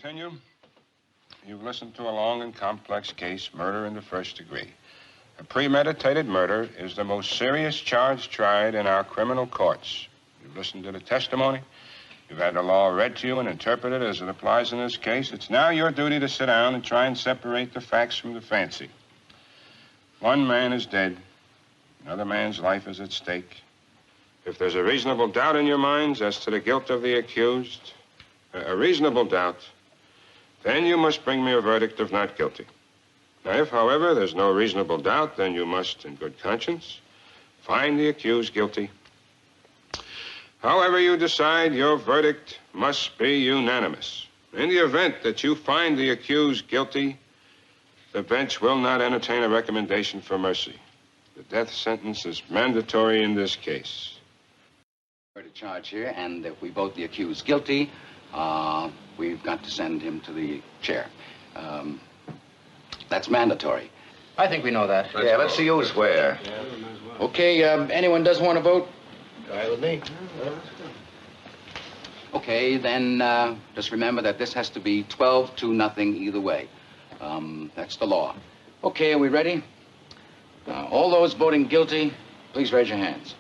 continue? You've listened to a long and complex case, murder in the first degree. A premeditated murder is the most serious charge tried in our criminal courts. You've listened to the testimony. You've had the law read to you and interpreted as it applies in this case. It's now your duty to sit down and try and separate the facts from the fancy. One man is dead. Another man's life is at stake. If there's a reasonable doubt in your minds as to the guilt of the accused, a reasonable doubt, then you must bring me a verdict of not guilty. Now, if, however, there's no reasonable doubt, then you must, in good conscience, find the accused guilty. However you decide, your verdict must be unanimous. In the event that you find the accused guilty, the bench will not entertain a recommendation for mercy. The death sentence is mandatory in this case. We're to charge here, and if we vote the accused guilty, we've got to send him to the chair. That's mandatory. I think we know that. Let's see who's where. Okay, anyone doesn't want to vote? Guy with me. Okay, then just remember that this has to be 12-0 either way. That's the law. Okay, are we ready? All those voting guilty, please raise your hands.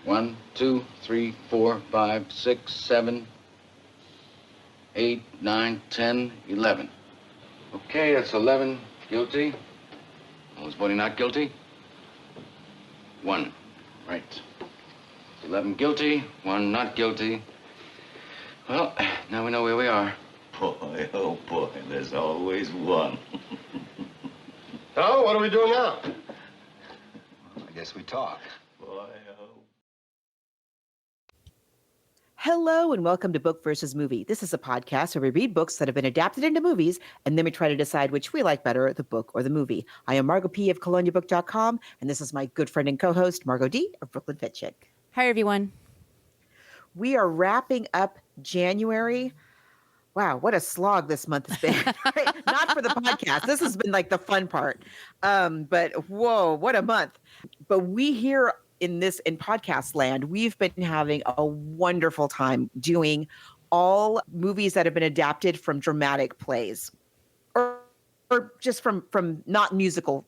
1, 2, 3, 4, 5, 6, 7, 8, 9, 10, 11. Okay, that's 11 guilty. All those voting not guilty? 1. Right. 11 guilty, 1 not guilty. Well, now we know where we are. Boy, oh boy, there's always one. So, what are we doing now? I guess we talk. Boy, oh. Hello and welcome to Book versus Movie. This is a podcast where we read books that have been adapted into movies, and then we try to decide which we like better, the book or the movie. I am Margot P. of coloniabook.com, and this is my good friend and co-host, Margot D. of Brooklyn Fitchick. Hi, everyone. We are wrapping up January. Wow, what a slog this month has been. Not for the podcast. This has been like the fun part. But whoa, what a month. But we here in podcast land, we've been having a wonderful time doing all movies that have been adapted from dramatic plays or just from not musical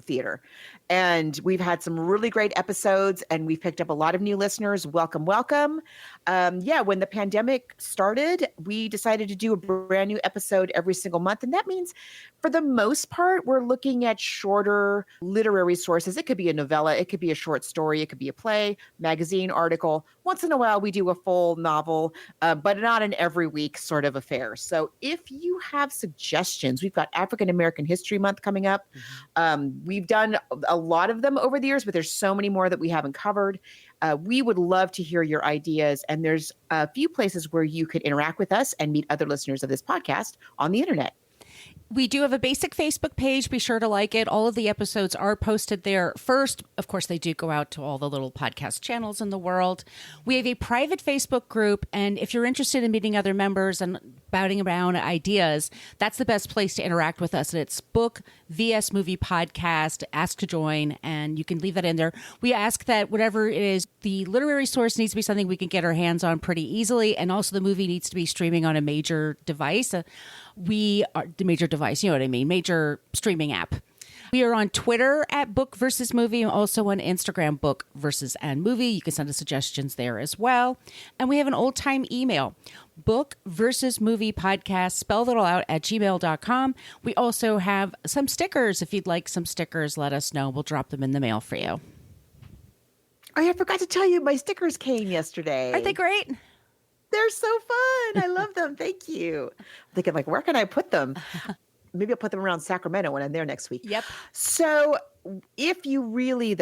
theater. And we've had some really great episodes, and we've picked up a lot of new listeners. Welcome, welcome. When the pandemic started, we decided to do a brand new episode every single month. And that means for the most part, we're looking at shorter literary sources. It could be a novella, it could be a short story, it could be a play, magazine, article. Once in a while, we do a full novel, but not an every week sort of affair. So if you have suggestions, we've got African American History Month coming up. We've done a lot of them over the years, but there's so many more that we haven't covered. We would love to hear your ideas. And there's a few places where you could interact with us and meet other listeners of this podcast on the internet. We do have a basic Facebook page. Be sure to like it. All of the episodes are posted there first. Of course, they do go out to all the little podcast channels in the world. We have a private Facebook group. And if you're interested in meeting other members and bouting around ideas, that's the best place to interact with us. And it's Book VS Movie Podcast. Ask to join, and you can leave that in there. We ask that whatever it is, the literary source needs to be something we can get our hands on pretty easily. And also the movie needs to be streaming on a major device. We are the major device, you know what I mean? Major streaming app. We are on Twitter at Book versus Movie, and also on Instagram, Book versus and Movie. You can send us suggestions there as well. And we have an old time email, Book versus Movie Podcast, spell it all out at gmail.com. We also have some stickers. If you'd like some stickers, let us know. We'll drop them in the mail for you. Oh, I forgot to tell you, my stickers came yesterday. Aren't they great? They're so fun. I love them. Thank you. I'm thinking, like, where can I put them? Maybe I'll put them around Sacramento when I'm there next week. Yep. So if you really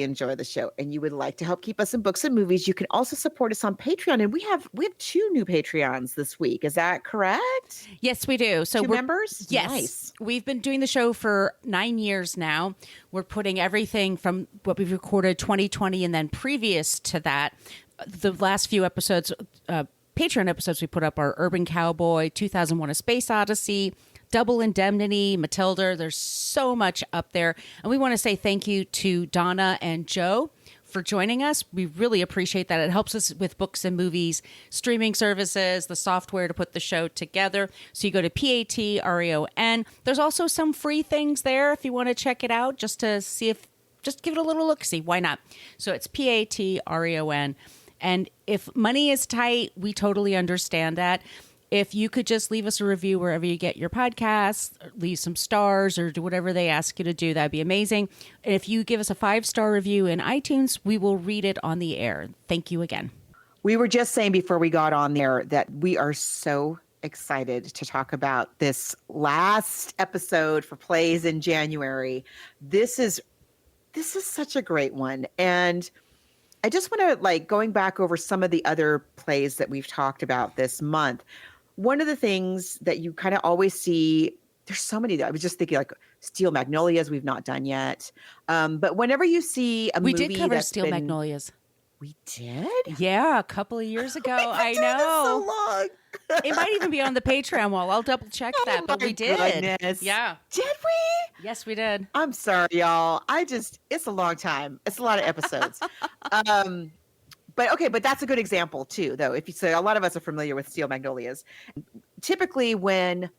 enjoy the show and you would like to help keep us in books and movies, you can also support us on Patreon. And we have 2 new Patreons this week. Is that correct? Yes, we do. So 2 members? Yes. Nice. We've been doing the show for 9 years now. We're putting everything from what we've recorded 2020 and then previous to that. The last few episodes, Patreon episodes we put up are Urban Cowboy, 2001: A Space Odyssey, Double Indemnity, Matilda. There's so much up there. And we want to say thank you to Donna and Joe for joining us. We really appreciate that. It helps us with books and movies, streaming services, the software to put the show together. So you go to Patreon. There's also some free things there if you want to check it out, just to see if, just give it a little look-see. Why not? So it's Patreon. And if money is tight, we totally understand that. If you could just leave us a review wherever you get your podcasts, leave some stars or do whatever they ask you to do, that'd be amazing. And if you give us a 5-star review in iTunes, we will read it on the air. Thank you again. We were just saying before we got on there that we are so excited to talk about this last episode for plays in January. This is such a great one. And I just want to, like, going back over some of the other plays that we've talked about this month. One of the things that you kind of always see, there's so many. I was just thinking, like, Steel Magnolias we've not done yet. But whenever you see a movie, we did cover Steel Magnolias. We did? Yeah, a couple of years ago. I know. So long. It might even be on the Patreon wall. I'll double check that, but we did. Goodness. Yeah. Did we? Yes, we did. I'm sorry, y'all. It's a long time. It's a lot of episodes. But that's a good example too, though. If you say, a lot of us are familiar with Steel Magnolias. Typically when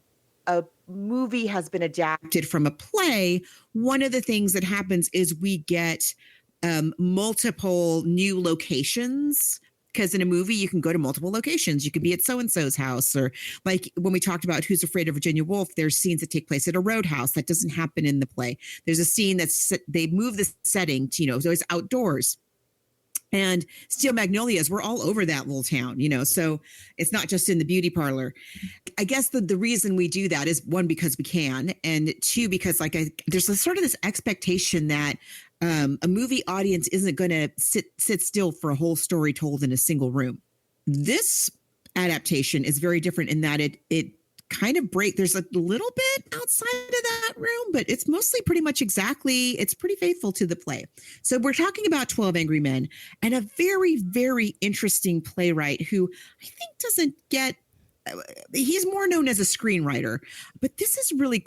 a movie has been adapted from a play, one of the things that happens is we get multiple new locations. Because in a movie, you can go to multiple locations. You could be at so-and-so's house, or like when we talked about Who's Afraid of Virginia Woolf, there's scenes that take place at a roadhouse. That doesn't happen in the play. There's a scene they move the setting to, so it's outdoors. And Steel Magnolias, we're all over that little town, so it's not just in the beauty parlor. I guess the reason we do that is, one, because we can, and two, because there's this expectation that a movie audience isn't going to sit still for a whole story told in a single room. This adaptation is very different in that it kind of there's a little bit outside of that room, but it's mostly pretty much it's pretty faithful to the play. So we're talking about 12 Angry Men, and a very, very interesting playwright who I think doesn't get, he's more known as a screenwriter, but this is really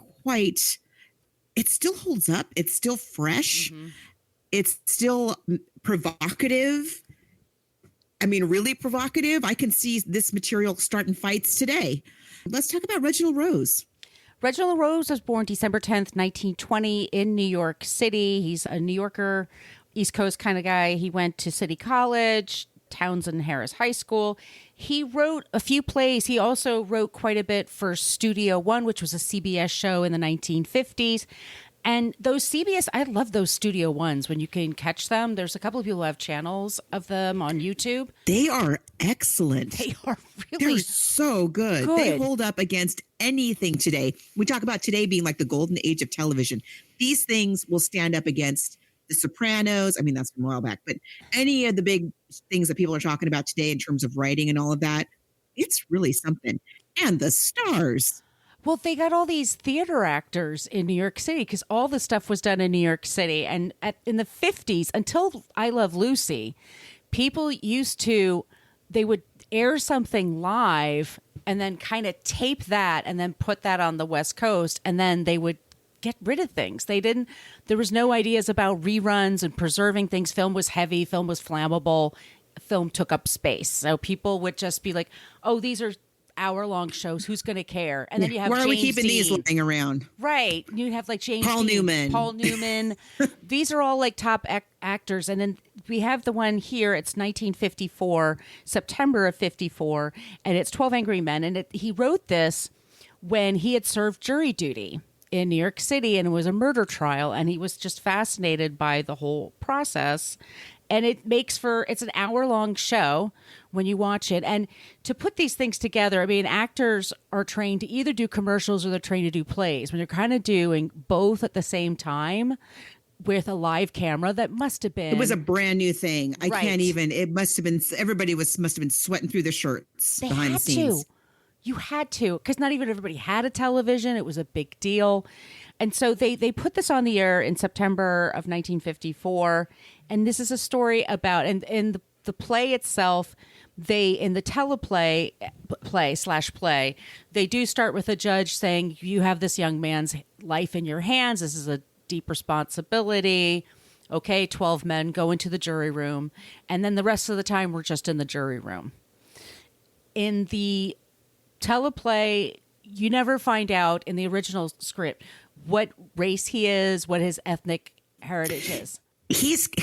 it still holds up. It's still fresh. Mm-hmm. It's still provocative. I mean, really provocative. I can see this material starting fights today. Let's talk about Reginald Rose. Reginald Rose was born December 10th, 1920 in New York City. He's a New Yorker, East Coast kind of guy. He went to City College, Townsend Harris High School. He wrote a few plays. He also wrote quite a bit for Studio One, which was a CBS show in the 1950s. And those CBS, I love those Studio Ones when you can catch them. There's a couple of people who have channels of them on YouTube. They are excellent. They are really They're so good. They hold up against anything today. We talk about today being like the golden age of television. These things will stand up against The Sopranos. I mean, that's from a while back. But any of the big things that people are talking about today in terms of writing and all of that, it's really something. And the stars. Well, they got all these theater actors in New York City because all the stuff was done in New York City. And in the 50s, until I Love Lucy, people they would air something live and then kind of tape that and then put that on the West Coast. And then they would get rid of things. There was no ideas about reruns and preserving things. Film was heavy. Film was flammable. Film took up space. So people would just be like, oh, these are hour-long shows. Who's going to care? And then you have where James are we keeping Dean. these lying around? Right. You have like James Paul Dean, Newman. Paul Newman. These are all like top actors. And then we have the one here. It's 1954, September of 54, and it's 12 Angry Men. And he wrote this when he had served jury duty in New York City, and it was a murder trial. And he was just fascinated by the whole process. And it's an hour-long show when you watch it. And to put these things together, I mean, actors are trained to either do commercials or they're trained to do plays. When you're kind of doing both at the same time with a live camera, that must have been... It was a brand new thing. I Right. can't even... It must have been... Everybody must have been sweating through their shirts behind the scenes. You had to, because not even everybody had a television. It was a big deal. And so they put this on the air in September of 1954. And this is a story about, and in the play itself, in the teleplay play, they do start with a judge saying, you have this young man's life in your hands. This is a deep responsibility. okay, 12 men go into the jury room, and then the rest of the time we're just in the jury room. In the teleplay, you never find out in the original script what race he is, what his ethnic heritage is.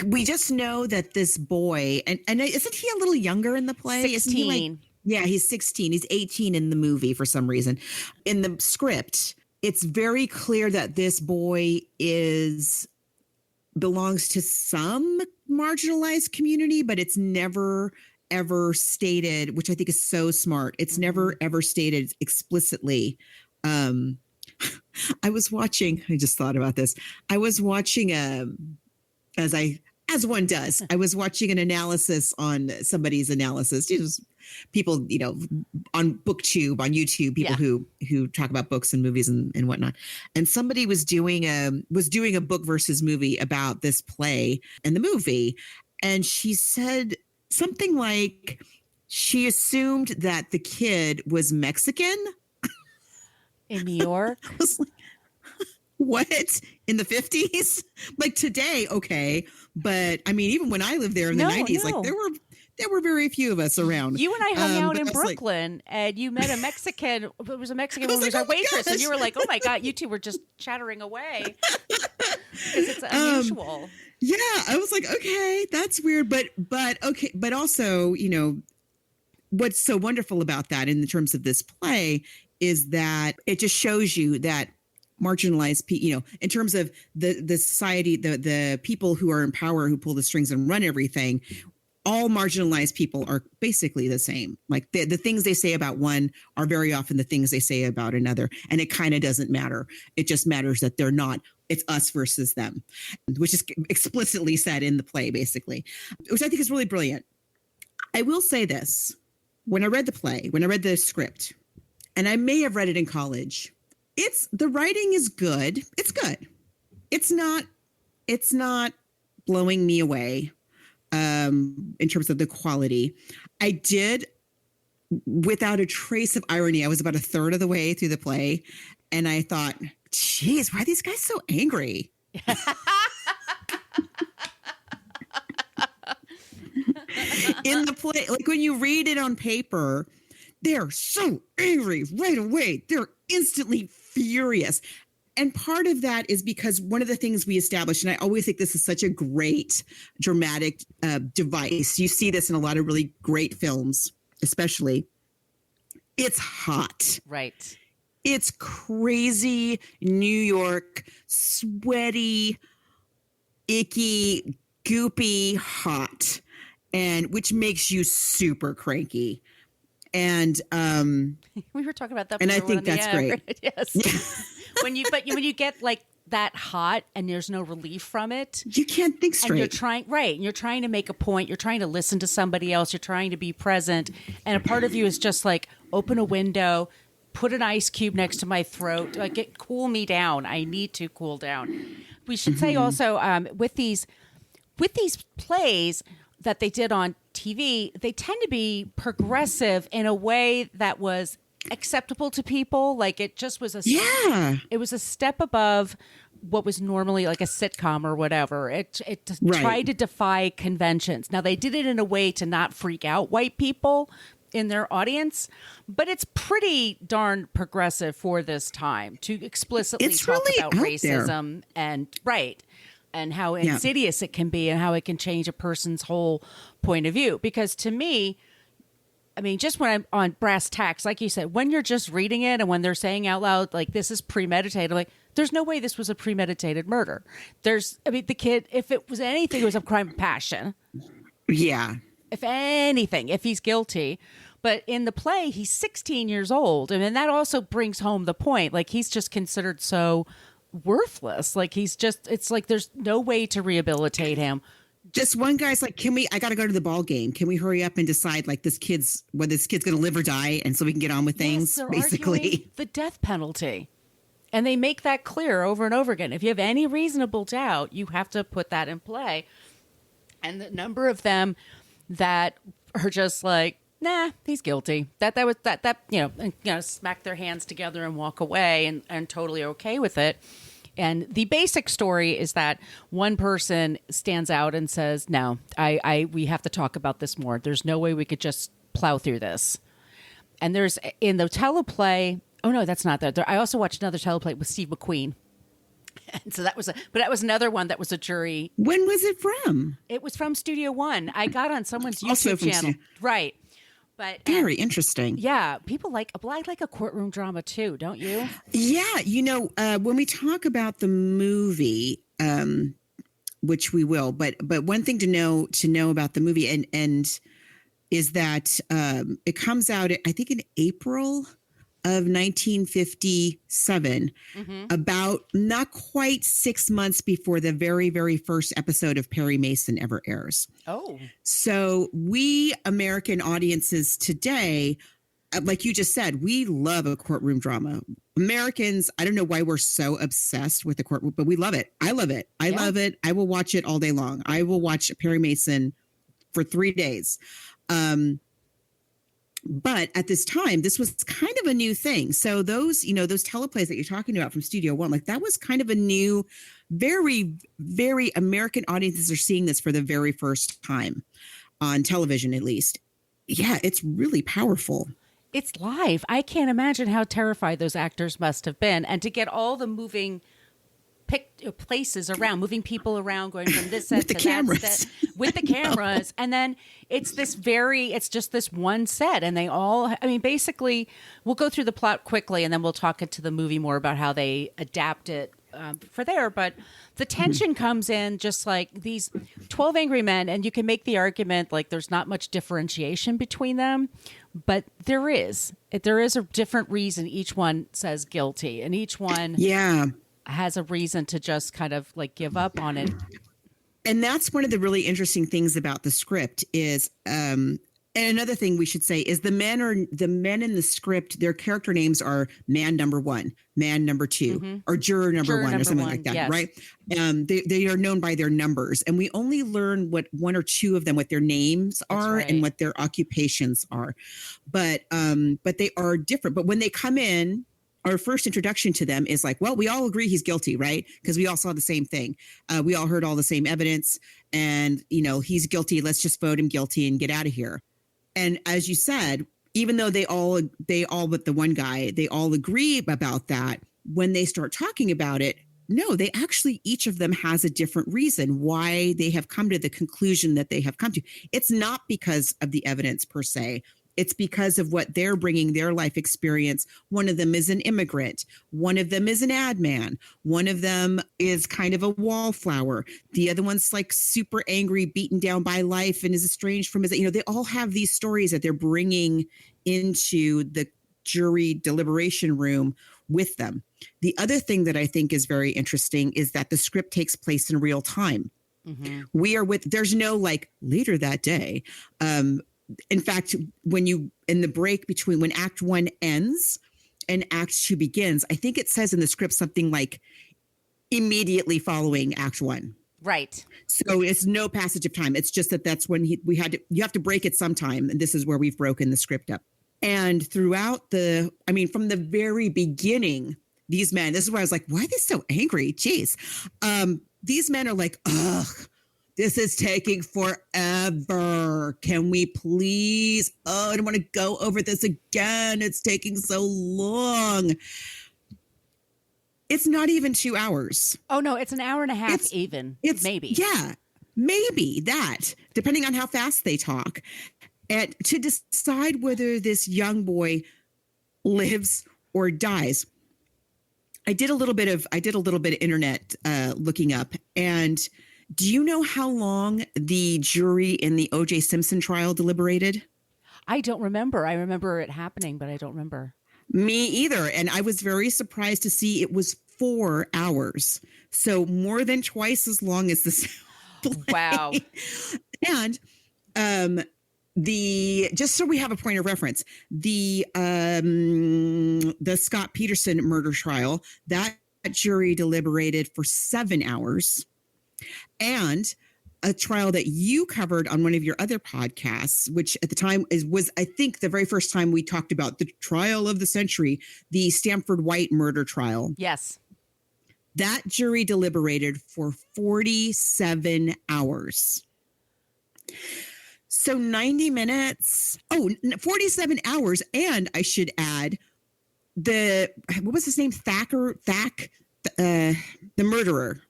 We just know that this boy, and isn't he a little younger in the play? 16. Isn't he yeah, he's 16. He's 18 in the movie for some reason. In the script, it's very clear that this boy belongs to some marginalized community, but it's never ever stated, which I think is so smart. It's never ever stated explicitly. I just thought about this. I was watching as one does. I was watching an analysis on somebody's analysis. It was people, on BookTube, on YouTube, people who talk about books and movies and whatnot. And somebody was doing a book versus movie about this play and the movie. And she said something like she assumed that the kid was Mexican. In New York? I was like, what? In the 50s? Like today, okay. But I mean, even when I lived there in the 90s, like there were very few of us around. You and I hung out in Brooklyn, and you met a Mexican. It was a Mexican woman who was our waitress, and you were like, "Oh my god, you two were just chattering away." Because it's unusual. Yeah, I was like, okay, that's weird, but okay, but also, what's so wonderful about that in terms of this play is that it just shows you that marginalized people, in terms of the society, the people who are in power, who pull the strings and run everything, all marginalized people are basically the same. Like the things they say about one are very often the things they say about another. And it kind of doesn't matter. It just matters that they're not, it's us versus them, which is explicitly said in the play, basically, which I think is really brilliant. I will say this. When I read the script, and I may have read it in college, the writing is good. It's good. It's not blowing me away in terms of the quality. I did, without a trace of irony, I was about a third of the way through the play, and I thought, geez, why are these guys so angry? In the play, like when you read it on paper, they're so angry right away. They're instantly furious. And part of that is because one of the things we established, and I always think this is such a great dramatic device. You see this in a lot of really great films, especially. It's hot. Right. It's crazy New York, sweaty, icky, goopy, hot, and which makes you super cranky. And we were talking about that, and I think that's great. Yes. Yeah. when you get like that hot and there's no relief from it, you can't think straight. And you're trying to make a point. You're trying to listen to somebody else. You're trying to be present, and a part of you is just like, open a window, put an ice cube next to my throat, like cool me down. I need to cool down. We should say also with these plays that they did on TV, they tend to be progressive in a way that was acceptable to people. Like it just was it was a step above what was normally like a sitcom or whatever. It tried to defy conventions. Now they did it in a way to not freak out white people in their audience, but it's pretty darn progressive for this time to explicitly talk really about racism and how insidious it can be and how it can change a person's whole point of view. Because to me, I mean, just when I'm on brass tacks, like you said, when you're just reading it and when they're saying out loud, like, this is premeditated, like, there's no way this was a premeditated murder. The kid, if it was anything, it was a crime of passion. Yeah. If anything, if he's guilty. But in the play, he's 16 years old. And that also brings home the point. Like, he's just considered so worthless. Like, it's like there's no way to rehabilitate him. Just one guy's like, I got to go to the ball game. Can we hurry up and decide like whether this kid's going to live or die? And so we can get on with things, they're basically. arguing the death penalty. And they make that clear over and over again. If you have any reasonable doubt, you have to put that in play. And the number of them that are just like, nah, he's guilty. That was smack their hands together and walk away and totally okay with it. And the basic story is that one person stands out and says, no, we have to talk about this more. There's no way we could just plow through this. And there's in the teleplay. Oh no, that's not that. I also watched another teleplay with Steve McQueen. And so that was another one that was a jury. When was it from? It was from Studio One. I got on someone's Also YouTube from channel. Right. But very interesting. Yeah. People like a courtroom drama too, don't you? Yeah. When we talk about the movie, which we will, but one thing to know about the movie and is that it comes out, I think, in April of 1957, about not quite 6 months before the very, very first episode of Perry Mason ever airs. Oh. So we American audiences today, like you just said, we love a courtroom drama. Americans, I don't know why we're so obsessed with the courtroom, but we love it. I love it. I love it. I will watch it all day long. I will watch Perry Mason for 3 days. But at this time, this was kind of a new thing. So those teleplays that you're talking about from Studio One, like that was kind of a new, very, very American audiences are seeing this for the very first time on television, at least. Yeah, it's really powerful. It's live. I can't imagine how terrified those actors must have been. And to get all the moving places around, moving people around, going from this set to that set with the cameras. And then it's just this one set. And basically we'll go through the plot quickly and then we'll talk into the movie more about how they adapt it for there. But the tension comes in just like these 12 angry men. And you can make the argument like there's not much differentiation between them, but there is a different reason. Each one says guilty and each one has a reason to just kind of like give up on it. And that's one of the really interesting things about the script is, and another thing we should say is the men in the script, their character names are man number one, man number two, or juror number one, or something like that, yes. Right? They are known by their numbers, and we only learn what one or two of them, what their names are and what their occupations are. But they are different. But when they come in, our first introduction to them is like, well, we all agree he's guilty, right? Because we all saw the same thing. We all heard all the same evidence and, he's guilty. Let's just vote him guilty and get out of here. And as you said, even though they all but the one guy, they all agree about that. When they start talking about it, no, they actually, each of them has a different reason why they have come to the conclusion that they have come to. It's not because of the evidence per se. It's because of what they're bringing, their life experience. One of them is an immigrant. One of them is an ad man. One of them is kind of a wallflower. The other one's like super angry, beaten down by life and is estranged from his, they all have these stories that they're bringing into the jury deliberation room with them. The other thing that I think is very interesting is that the script takes place in real time. Mm-hmm. There's no like later that day. In fact, in the break between when Act 1 ends and Act 2 begins, I think it says in the script something like immediately following Act 1. Right. So it's no passage of time. It's just that's when you have to break it sometime. And this is where we've broken the script up. And throughout from the very beginning, these men, this is where I was like, why are they so angry? Jeez. These men are like, ugh. This is taking forever. Can we please? Oh, I don't want to go over this again. It's taking so long. It's not even 2 hours. Oh, no, it's an hour and a half It's maybe. Yeah, maybe that, depending on how fast they talk. And to decide whether this young boy lives or dies. I did a little bit of internet looking up, and do you know how long the jury in the O.J. Simpson trial deliberated? I don't remember. I remember it happening, but I don't remember. Me either. And I was very surprised to see it was 4 hours. So more than twice as long as this. Wow. And just so we have a point of reference, the Scott Peterson murder trial, that jury deliberated for 7 hours. And a trial that you covered on one of your other podcasts, which at the time was, I think, the very first time we talked about the trial of the century, the Stanford White murder trial. Yes. That jury deliberated for 47 hours. So 90 minutes. 47 hours. And I should add what was his name? Thak, the murderer.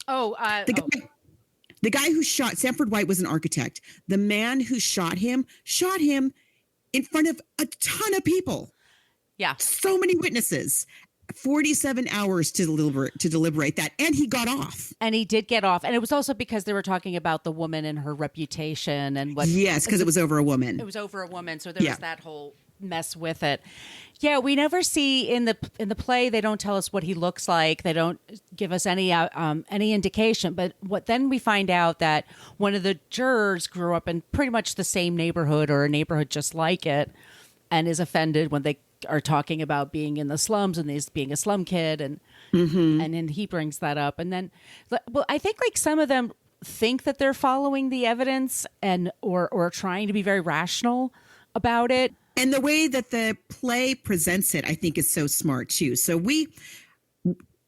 The guy who shot Sanford White was an architect. The man who shot him in front of a ton of people. Yeah. So many witnesses. 47 hours to deliberate that. And he got off. And he did get off. And it was also because they were talking about the woman and her reputation and what. Yes, because it was over a woman. It was over a woman. So there was that whole mess with it. Yeah, we never see in the play. They don't tell us what he looks like. They don't give us any indication. But then we find out that one of the jurors grew up in pretty much the same neighborhood or a neighborhood just like it, and is offended when they are talking about being in the slums and he's being a slum kid, and and then he brings that up. And then, well, I think like some of them think that they're following the evidence and or trying to be very rational about it. And the way that the play presents it, I think, is so smart, too. So we,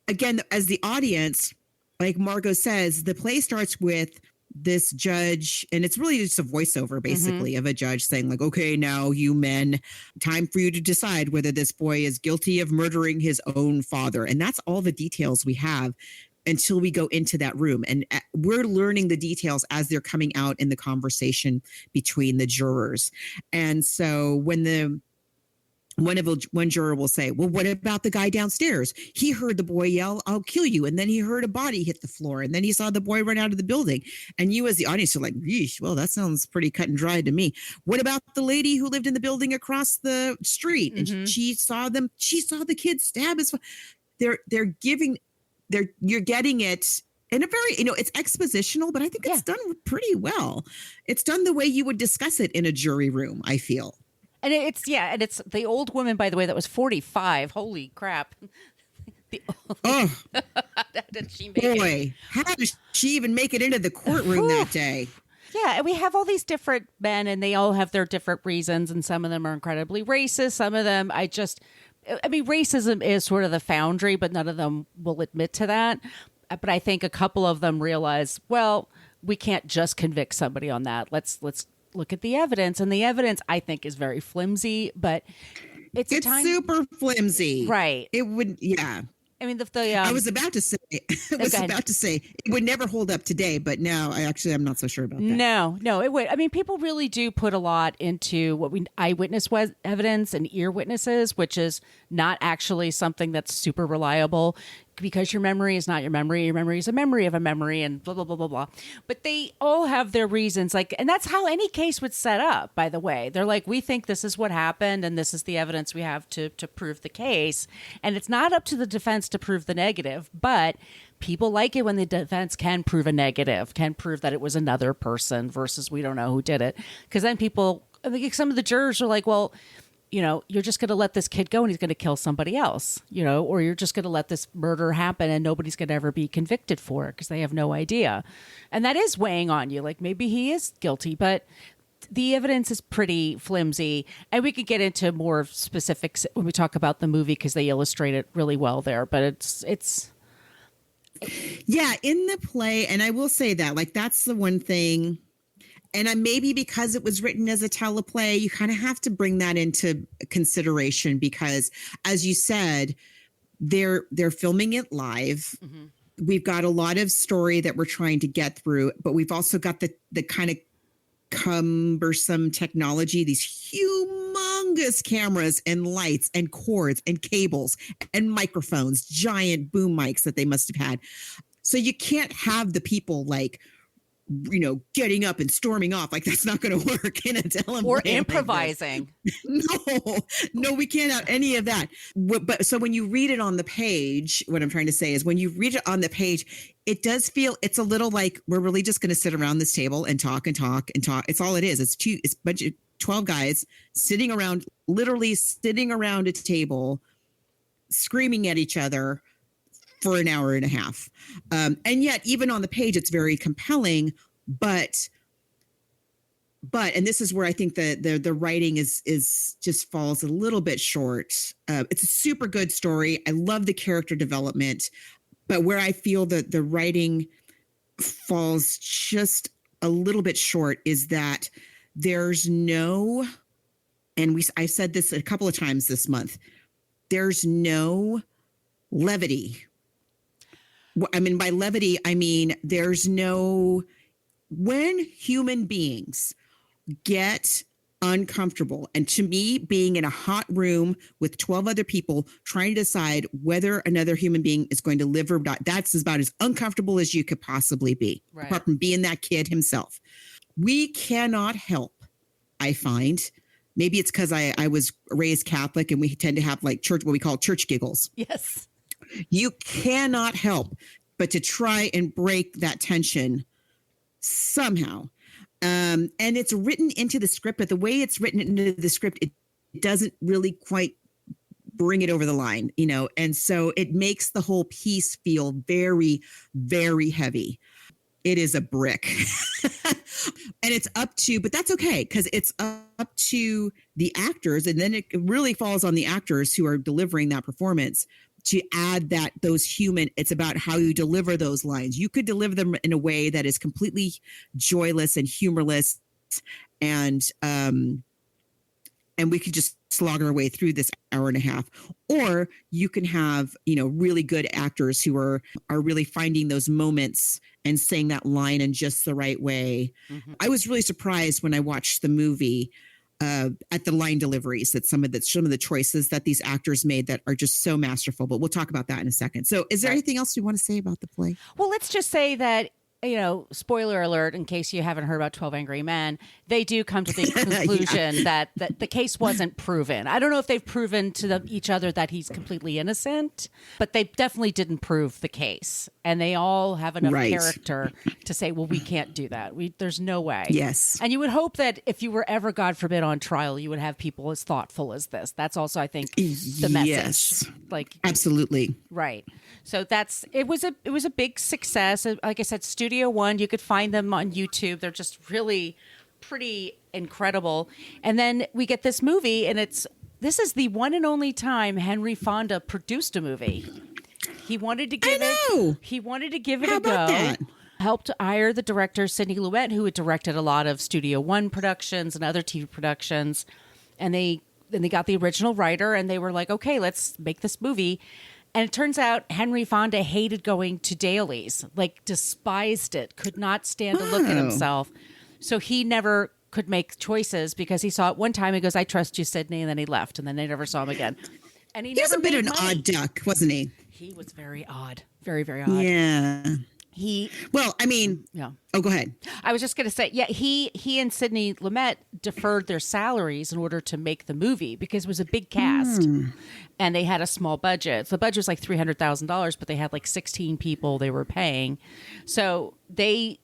again, as the audience, like Margos says, the play starts with this judge, and it's really just a voiceover, basically, of a judge saying, like, okay, now you men, time for you to decide whether this boy is guilty of murdering his own father. And that's all the details we have until we go into that room. And we're learning the details as they're coming out in the conversation between the jurors. And so when one juror will say, well, what about the guy downstairs? He heard the boy yell, I'll kill you. And then he heard a body hit the floor. And then he saw the boy run out of the building. And you as the audience are like, yeesh, well, that sounds pretty cut and dry to me. What about the lady who lived in the building across the street? And she saw the kid stab his father. You're getting it in a very, it's expositional, but I think it's done pretty well. It's done the way you would discuss it in a jury room, I feel. And it's the old woman, by the way, that was 45. Holy crap. How did she make it? How did she even make it into the courtroom that day? Yeah, and we have all these different men, and they all have their different reasons, and some of them are incredibly racist. Some of them, racism is sort of the foundry, but none of them will admit to that. But I think a couple of them realize, well, we can't just convict somebody on that. Let's look at the evidence. And the evidence, I think, is very flimsy, but it's super flimsy. Right. It would, yeah. I mean, I was about to say, it would never hold up today, but now I'm not so sure about that. No, it would. I mean, people really do put a lot into eyewitness evidence and ear witnesses, which is not actually something that's super reliable, because your memory is not your memory. Your memory is a memory of a memory, and blah, blah, blah, blah, blah. But they all have their reasons. And that's how any case would set up, by the way. They're like, we think this is what happened, and this is the evidence we have to prove the case. And it's not up to the defense to prove the negative, but people like it when the defense can prove a negative, can prove that it was another person versus we don't know who did it. Because then some of the jurors are like, well, you're just going to let this kid go and he's going to kill somebody else, or you're just going to let this murder happen and nobody's going to ever be convicted for it because they have no idea. And that is weighing on you. Like, maybe he is guilty, but the evidence is pretty flimsy. And we could get into more specifics when we talk about the movie because they illustrate it really well there. But it's. Yeah, in the play, and I will say that, like, that's the one thing. And maybe because it was written as a teleplay, you kind of have to bring that into consideration because, as you said, they're filming it live. Mm-hmm. We've got a lot of story that we're trying to get through, but we've also got the kind of cumbersome technology, these humongous cameras and lights and cords and cables and microphones, giant boom mics that they must have had. So you can't have the people like, getting up and storming off. Like, that's not going to work in a teleplay. Or improvising. Like no, we can't have any of that. But so when you read it on the page, what I'm trying to say is when you read it on the page, it does feel, it's a little like we're really just going to sit around this table and talk and talk and talk. It's all it is. It's a bunch of 12 guys literally sitting around a table, screaming at each other for an hour and a half. And yet, even on the page, it's very compelling, but, and this is where I think the writing is just falls a little bit short. It's a super good story. I love the character development. But where I feel that the writing falls just a little bit short is that there's no, and I've said this a couple of times this month, there's no levity. I mean, by levity, I mean there's no, when human beings get uncomfortable, and to me, being in a hot room with 12 other people trying to decide whether another human being is going to live or not, that's about as uncomfortable as you could possibly be, Right. apart from being that kid himself. We cannot help, I find. Maybe it's because I was raised Catholic and we tend to have like church, what we call church giggles. Yes. You cannot help but to try and break that tension somehow. And it's written into the script, but the way it's written into the script, it doesn't really quite bring it over the line, you know? And so it makes the whole piece feel very, very heavy. It is a brick. And it's up to, but that's okay, because it's up to the actors. And then it really falls on the actors who are delivering that performance to add that those human, it's about how you deliver those lines. You could deliver them in a way that is completely joyless and humorless, and we could just slog our way through this hour and a half. Or you can have, you know, really good actors who are really finding those moments and saying that line in just the right way. Mm-hmm. I was really surprised when I watched the movie at the line deliveries, that some of the choices that these actors made that are just so masterful. But we'll talk about that in a second. So is there anything else you want to say about the play? Well, let's just say that, you know, spoiler alert, in case you haven't heard about 12 Angry Men, they do come to the conclusion that the case wasn't proven. I don't know if they've proven to each other that he's completely innocent, but they definitely didn't prove the case. And they all have enough character to say, well, we can't do that. There's no way. Yes. And you would hope that if you were ever, God forbid, on trial, you would have people as thoughtful as this. That's also, I think, the message. Yes. Like, absolutely. Right. So it was a big success. Like I said, Studio One, you could find them on YouTube. They're just really pretty incredible. And then we get this movie, and this is the one and only time Henry Fonda produced a movie. He wanted to give it a go. That? Helped hire the director Sidney Lumet, who had directed a lot of Studio One productions and other TV productions. And they got the original writer, and they were like, okay, let's make this movie. And it turns out Henry Fonda hated going to dailies, like despised it, could not stand to look at himself. So he never could make choices because he saw it one time. He goes, I trust you, Sidney. And then he left, and then they never saw him again. And he was a bit of an odd duck, wasn't he? He was very odd. Very, very odd. Yeah. Yeah. Oh, go ahead. I was just going to say, yeah, he and Sidney Lumet deferred their salaries in order to make the movie because it was a big cast and they had a small budget. So the budget was like $300,000, but they had like 16 people they were paying. So they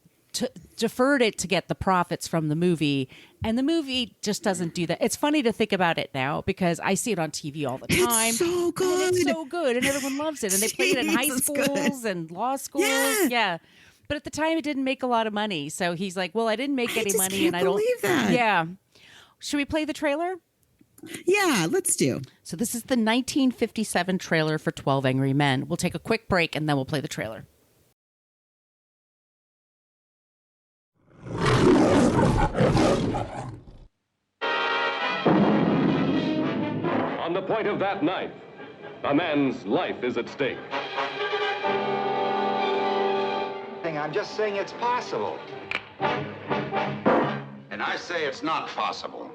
deferred it to get the profits from the movie. And the movie just doesn't do that. It's funny to think about it now because I see it on TV all the time. It's so good. And it's so good. And everyone loves it. And they play it in high schools and law schools. Yeah. But at the time, it didn't make a lot of money. So he's like, well, I didn't make any money. And I don't believe that. Yeah. Should we play the trailer? Yeah, let's do. So this is the 1957 trailer for 12 Angry Men. We'll take a quick break and then we'll play the trailer. On the point of that knife, a man's life is at stake. I'm just saying it's possible. And I say it's not possible.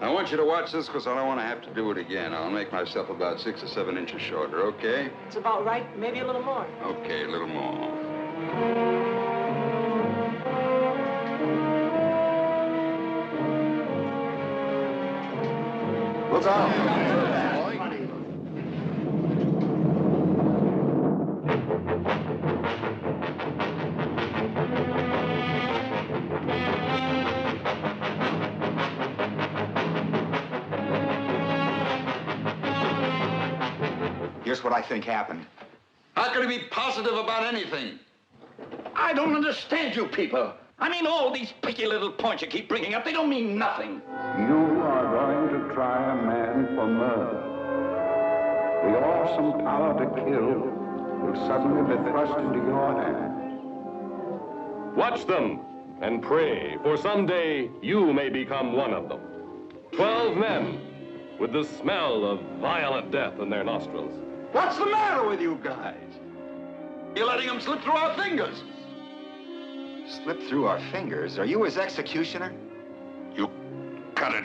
I want you to watch this because I don't want to have to do it again. I'll make myself about 6 or 7 inches shorter, okay? It's about right, maybe a little more. Okay, a little more. Look out! Here's what I think happened. How can he be positive about anything? I don't understand you people. I mean, all these picky little points you keep bringing up, they don't mean nothing. You are going to try a man for murder. awesome power to kill will suddenly be thrust into your hand. Watch them and pray, for someday you may become one of them. 12 men with the smell of violent death in their nostrils. What's the matter with you guys? You're letting them slip through our fingers. Slip through our fingers? Are you his executioner? You cut it.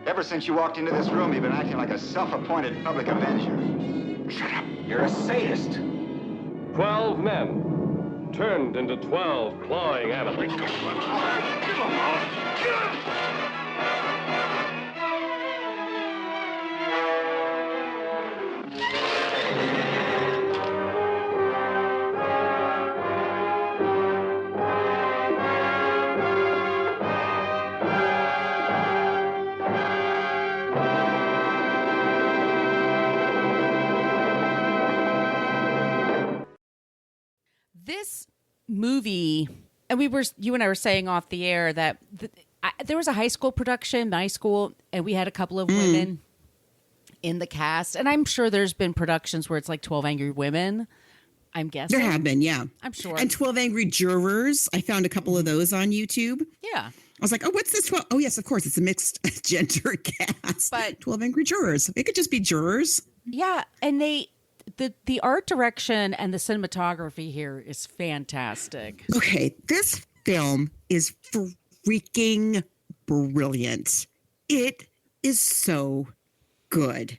Ever since you walked into this room, you've been acting like a self-appointed public avenger. Shut up. You're a sadist. 12 men turned into 12 clawing animals. This movie, and you and I were saying off the air that there was a high school production, my school, and we had a couple of women in the cast. And I'm sure there's been productions where it's like 12 Angry Women. I'm guessing. There have been, yeah. I'm sure. And 12 Angry Jurors. I found a couple of those on YouTube. Yeah. I was like, oh, what's this 12? Oh, yes, of course. It's a mixed gender cast. But 12 Angry Jurors. It could just be jurors. Yeah. And the art direction and the cinematography here is fantastic. Okay. This film is freaking brilliant. It is so good.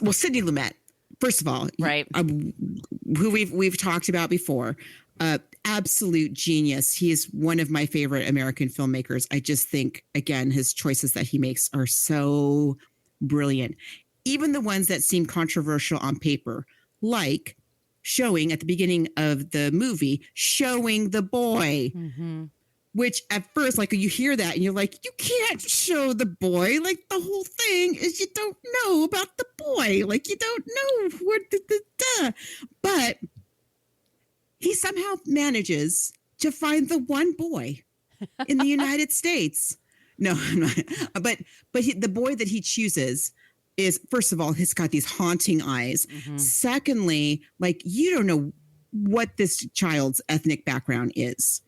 Well, Sidney Lumet, first of all, right, who we've talked about before, absolute genius. He is one of my favorite American filmmakers. I just think, again, his choices that he makes are so brilliant. Even the ones that seem controversial on paper, like showing at the beginning of the movie, showing the boy. Mm-hmm. Which at first, like, you hear that and you're like, you can't show the boy. Like, the whole thing is you don't know about the boy. Like, you don't know what But he somehow manages to find the one boy in the United States. No, I'm not. But the boy that he chooses is, first of all, he's got these haunting eyes. Mm-hmm. Secondly, like, you don't know what this child's ethnic background is.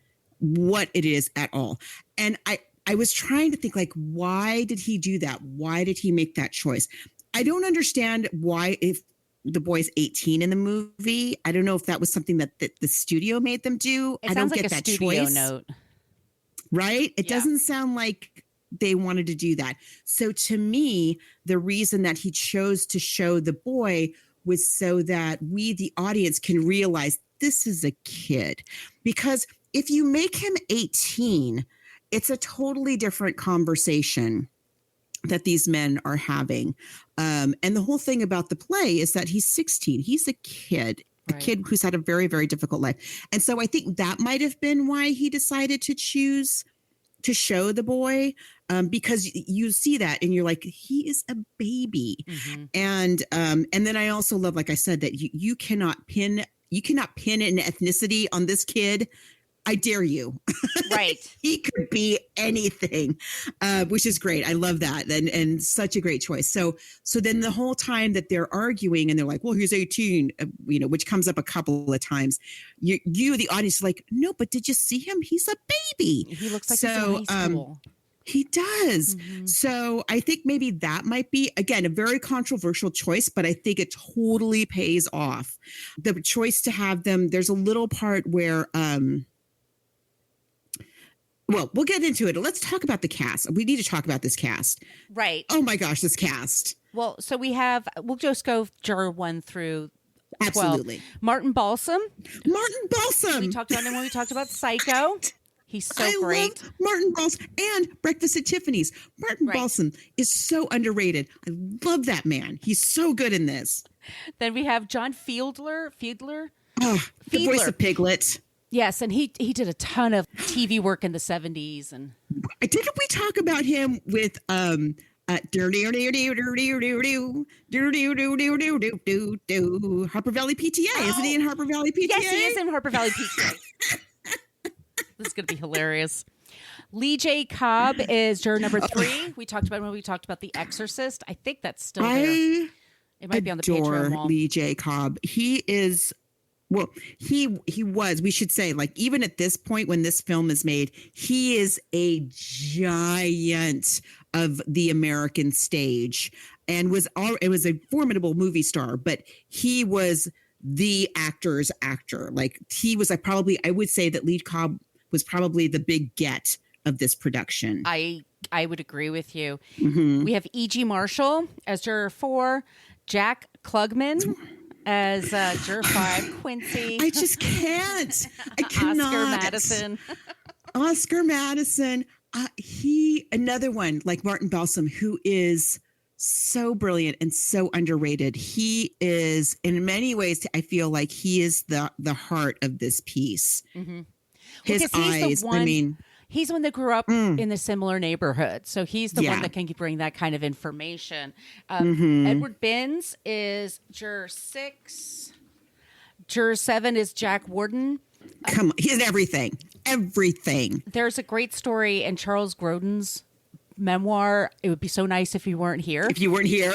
What it is at all. And I was trying to think, like, why did he do that? Why did he make that choice? I don't understand why, if the boy's 18 in the movie, I don't know if that was something that the studio made them do. It I don't sounds like get a that studio choice. Note. Right? It doesn't sound like they wanted to do that. So to me, the reason that he chose to show the boy was so that we, the audience, can realize this is a kid. Because if you make him 18, it's a totally different conversation that these men are having. And the whole thing about the play is that he's 16. He's a kid, a kid who's had a very, very difficult life. And so I think that might have been why he decided to choose to show the boy, because you see that and you're like, he is a baby. Mm-hmm. And then I also love, like I said, that you cannot pin an ethnicity on this kid. I dare you. Right. He could be anything, which is great. I love that. And such a great choice. So then the whole time that they're arguing and they're like, well, he's 18, which comes up a couple of times. You, the audience, is like, no, but did you see him? He's a baby. He looks like he's in high school. He does. Mm-hmm. So I think maybe that might be, again, a very controversial choice, but I think it totally pays off. The choice to have them, there's a little part where, well, we'll get into it. Let's talk about the cast. We need to talk about this cast. Right. Oh my gosh, this cast. Well, so we'll just go juror 1 through 12. Absolutely. Martin Balsam. Martin Balsam. We talked about him when we talked about Psycho. He's so great. Love Martin Balsam and Breakfast at Tiffany's. Martin Balsam is so underrated. I love that man. He's so good in this. Then we have John Fiedler. Oh, the voice of Piglet. Yes, and he did a ton of TV work in the 70s. And didn't we talk about him with Harper Valley PTA? Isn't he in Harper Valley PTA? Yes, he is in Harper Valley PTA. This is going to be hilarious. Lee J. Cobb is juror number 3. We talked about him when we talked about The Exorcist. I think that's still there. It might be on the Patreon wall. Lee J. Cobb. He is, well, he was, we should say, like, even at this point when this film is made, he is a giant of the American stage and it was a formidable movie star, but he was the actor's actor. Like, he was I would say that Lee Cobb was probably the big get of this production. I would agree with you. Mm-hmm. We have E.G. Marshall as juror 4, Jack Klugman as juror 5, Quincy. I just can't. I cannot. Oscar Madison. Another one like Martin Balsam, who is so brilliant and so underrated. He is, in many ways, I feel like he is the heart of this piece. Mm-hmm. His eyes, he's the one that grew up in a similar neighborhood. So he's the one that can bring that kind of information. Edward Binns is juror 6. Juror 7 is Jack Warden. Come on, he's everything. Everything. There's a great story in Charles Grodin's memoir. It would be so nice if you weren't here. If you weren't here.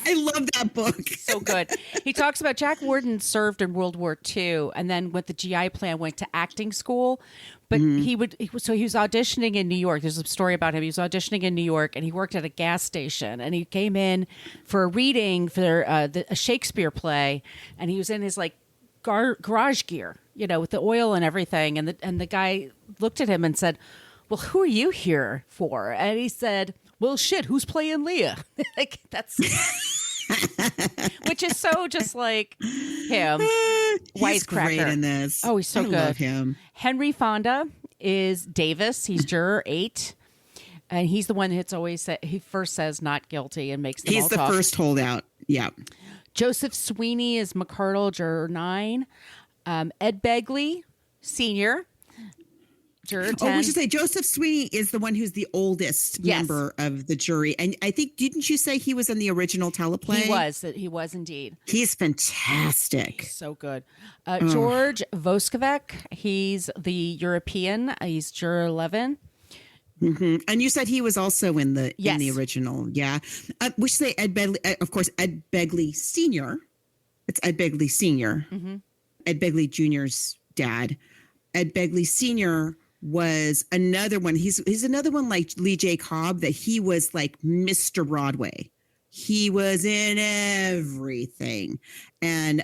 I love that book. So good. He talks about Jack Warden served in World War II and then with the GI plan went to acting school. But he was auditioning in New York. There's a story about him. He was auditioning in New York and he worked at a gas station and he came in for a reading for a Shakespeare play and he was in his like garage gear, with the oil and everything. And the guy looked at him and said, "Well, who are you here for?" And he said, "Well, shit, who's playing Leah?" Like that's, which is so just like him. He's great in this. Oh, he's so good. I love him. Henry Fonda is Davis. He's juror 8. And he's the one that's always said, he first says not guilty and makes them all talk. He's the first holdout. Yeah. Joseph Sweeney is McCardle, juror 9. Ed Begley, senior, juror 10. Oh, we should say Joseph Sweeney is the one who's the oldest member of the jury. And I think, didn't you say he was in the original teleplay? He was indeed. He's fantastic. So good. George Voskovec, he's the European. He's juror 11. Mm-hmm. And you said he was also in the original. Yeah. We should say Ed Begley, of course, Ed Begley Sr. It's Ed Begley Sr. Mm-hmm. Ed Begley Jr.'s dad. Ed Begley Sr. was another one. He's another one like Lee J. Cobb, that he was like Mr. Broadway. He was in everything. And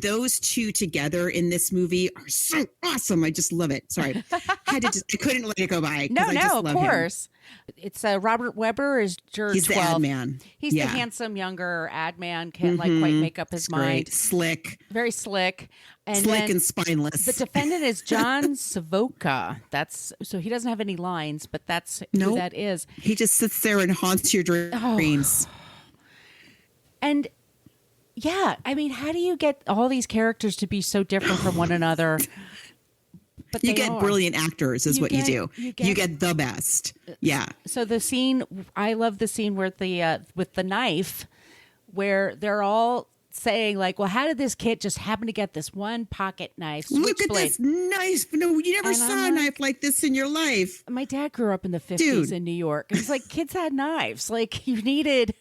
those two together in this movie are so awesome. I just love it. Sorry. I couldn't let it go by. No, of course. It's Robert Weber is juror 12. He's the ad man. He's the handsome younger ad man. Can't quite make up his mind. Slick. Very slick. Slick and spineless. The defendant is John Savoca. So he doesn't have any lines, but that's who that is. He just sits there and haunts your dreams. And yeah, I mean, how do you get all these characters to be so different from one another? But you get brilliant actors is what you do. You get the best. Yeah. So the scene, I love the scene where with the knife, where they're all saying like, well, how did this kid just happen to get this one pocket knife? Look at this knife. No, you never saw a knife like this in your life. My dad grew up in the 50s in New York. It's like kids had knives. Like you needed...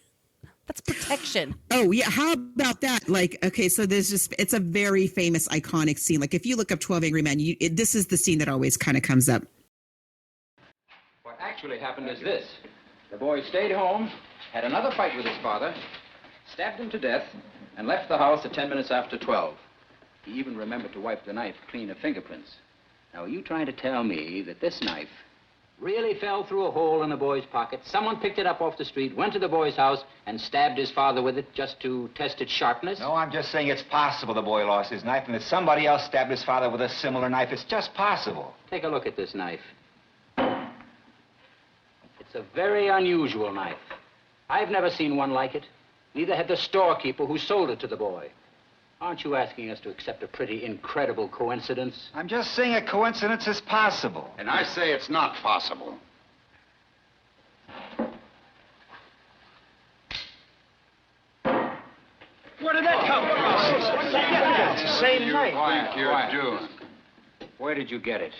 That's protection. Oh, yeah. How about that? Like, okay, so it's a very famous, iconic scene. Like, if you look up 12 Angry Men, this is the scene that always kind of comes up. What actually happened is this. The boy stayed home, had another fight with his father, stabbed him to death, and left the house at 10 minutes after 12. He even remembered to wipe the knife clean of fingerprints. Now, are you trying to tell me that this knife really fell through a hole in the boy's pocket? Someone picked it up off the street, went to the boy's house, and stabbed his father with it just to test its sharpness? No, I'm just saying it's possible the boy lost his knife and that somebody else stabbed his father with a similar knife. It's just possible. Take a look at this knife. It's a very unusual knife. I've never seen one like it. Neither had the storekeeper who sold it to the boy. Aren't you asking us to accept a pretty incredible coincidence? I'm just saying a coincidence is possible. And I say it's not possible. Where did that come from? It's the same knife. What do you think you're doing? Where did you get it?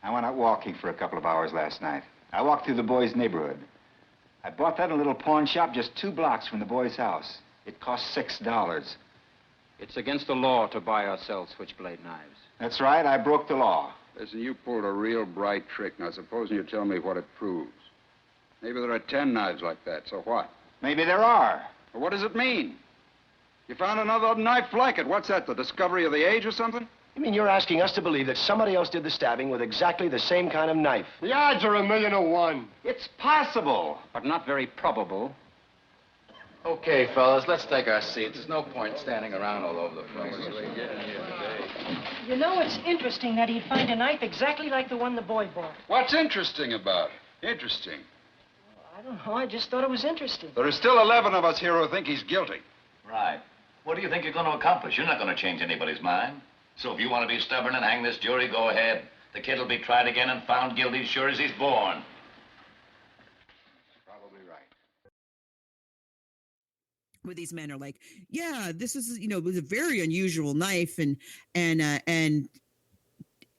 I went out walking for a couple of hours last night. I walked through the boy's neighborhood. I bought that in a little pawn shop just 2 blocks from the boy's house. It cost $6. It's against the law to buy or sell switchblade knives. That's right, I broke the law. Listen, you pulled a real bright trick. Now, supposing you tell me what it proves. Maybe there are 10 knives like that, so what? Maybe there are. Well, what does it mean? You found another knife like it. What's that, the discovery of the age or something? You mean you're asking us to believe that somebody else did the stabbing with exactly the same kind of knife? The odds are 1,000,000 to 1. It's possible. But not very probable. Okay, fellas, let's take our seats. There's no point standing around all over the place. You know, it's interesting that he'd find a knife exactly like the one the boy bought. What's interesting about it? Interesting. I don't know. I just thought it was interesting. There are still 11 of us here who think he's guilty. Right. What do you think you're going to accomplish? You're not going to change anybody's mind. So if you want to be stubborn and hang this jury, go ahead. The kid will be tried again and found guilty as sure as he's born. Probably right. Where these men are like, yeah, this is, it was a very unusual knife. And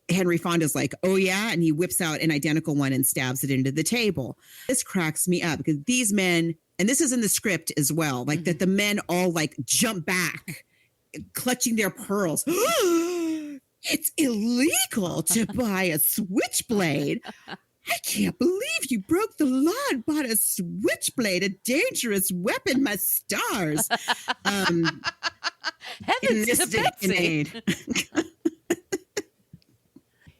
Henry Fonda's like, oh yeah. And he whips out an identical one and stabs it into the table. This cracks me up because these men, and this is in the script as well, like that the men all like jump back, clutching their pearls. It's illegal to buy a switchblade. I can't believe you broke the law and bought a switchblade, a dangerous weapon, my stars. Heavens to Betsy.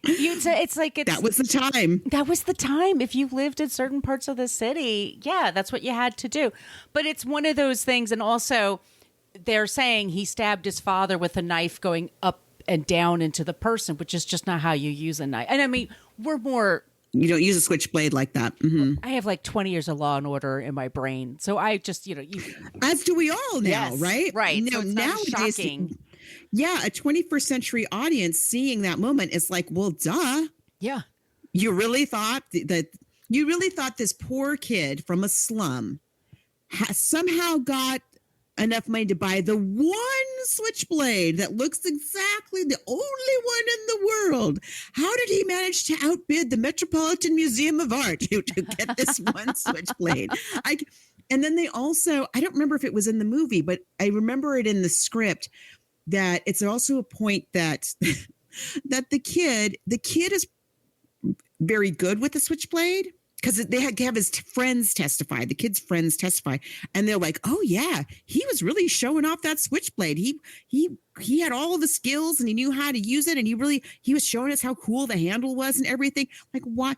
That was the time. That was the time. If you lived in certain parts of the city, yeah, that's what you had to do. But it's one of those things. And also, they're saying he stabbed his father with a knife going up and down into the person, which is just not how you use a knife. And I mean, you don't use a switchblade like that. Mm-hmm. I have like 20 years of Law and Order in my brain. So I just, as do we all now, yes, right? Right. So nowadays, shocking. Yeah, a 21st century audience seeing that moment is like, well, duh. Yeah. You really thought this poor kid from a slum somehow got enough money to buy the one switchblade that looks exactly the only one in the world. How did he manage to outbid the Metropolitan Museum of Art to get this one switchblade? And then they also, I don't remember if it was in the movie, but I remember it in the script that it's also a point that that the kid is very good with the switchblade. Because they have his friends testify, the kid's friends testify, and they're like, "Oh yeah, he was really showing off that switchblade. He had all the skills and he knew how to use it, and he was showing us how cool the handle was and everything." Like, what?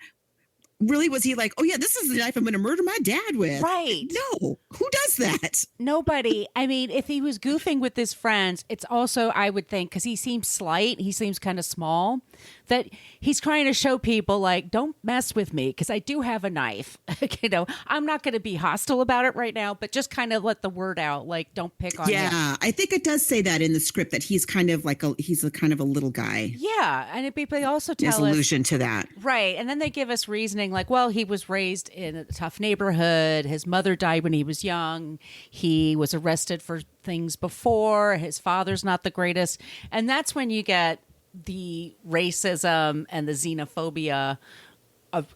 Really, was he like, "Oh yeah, this is the knife I'm going to murder my dad with"? Right? No, who does that? Nobody. I mean, if he was goofing with his friends, it's also, I would think, because he seems slight, he seems kind of small, that he's trying to show people like, don't mess with me because I do have a knife. I'm not going to be hostile about it right now, but just kind of let the word out, like, don't pick on him. I think it does say that in the script that he's kind of like he's a kind of a little guy. Yeah, and they also tell us allusion to that, right? And then they give us reasoning like, well, he was raised in a tough neighborhood. His mother died when he was young. He was arrested for things before. His father's not the greatest, and that's when you get the racism and the xenophobia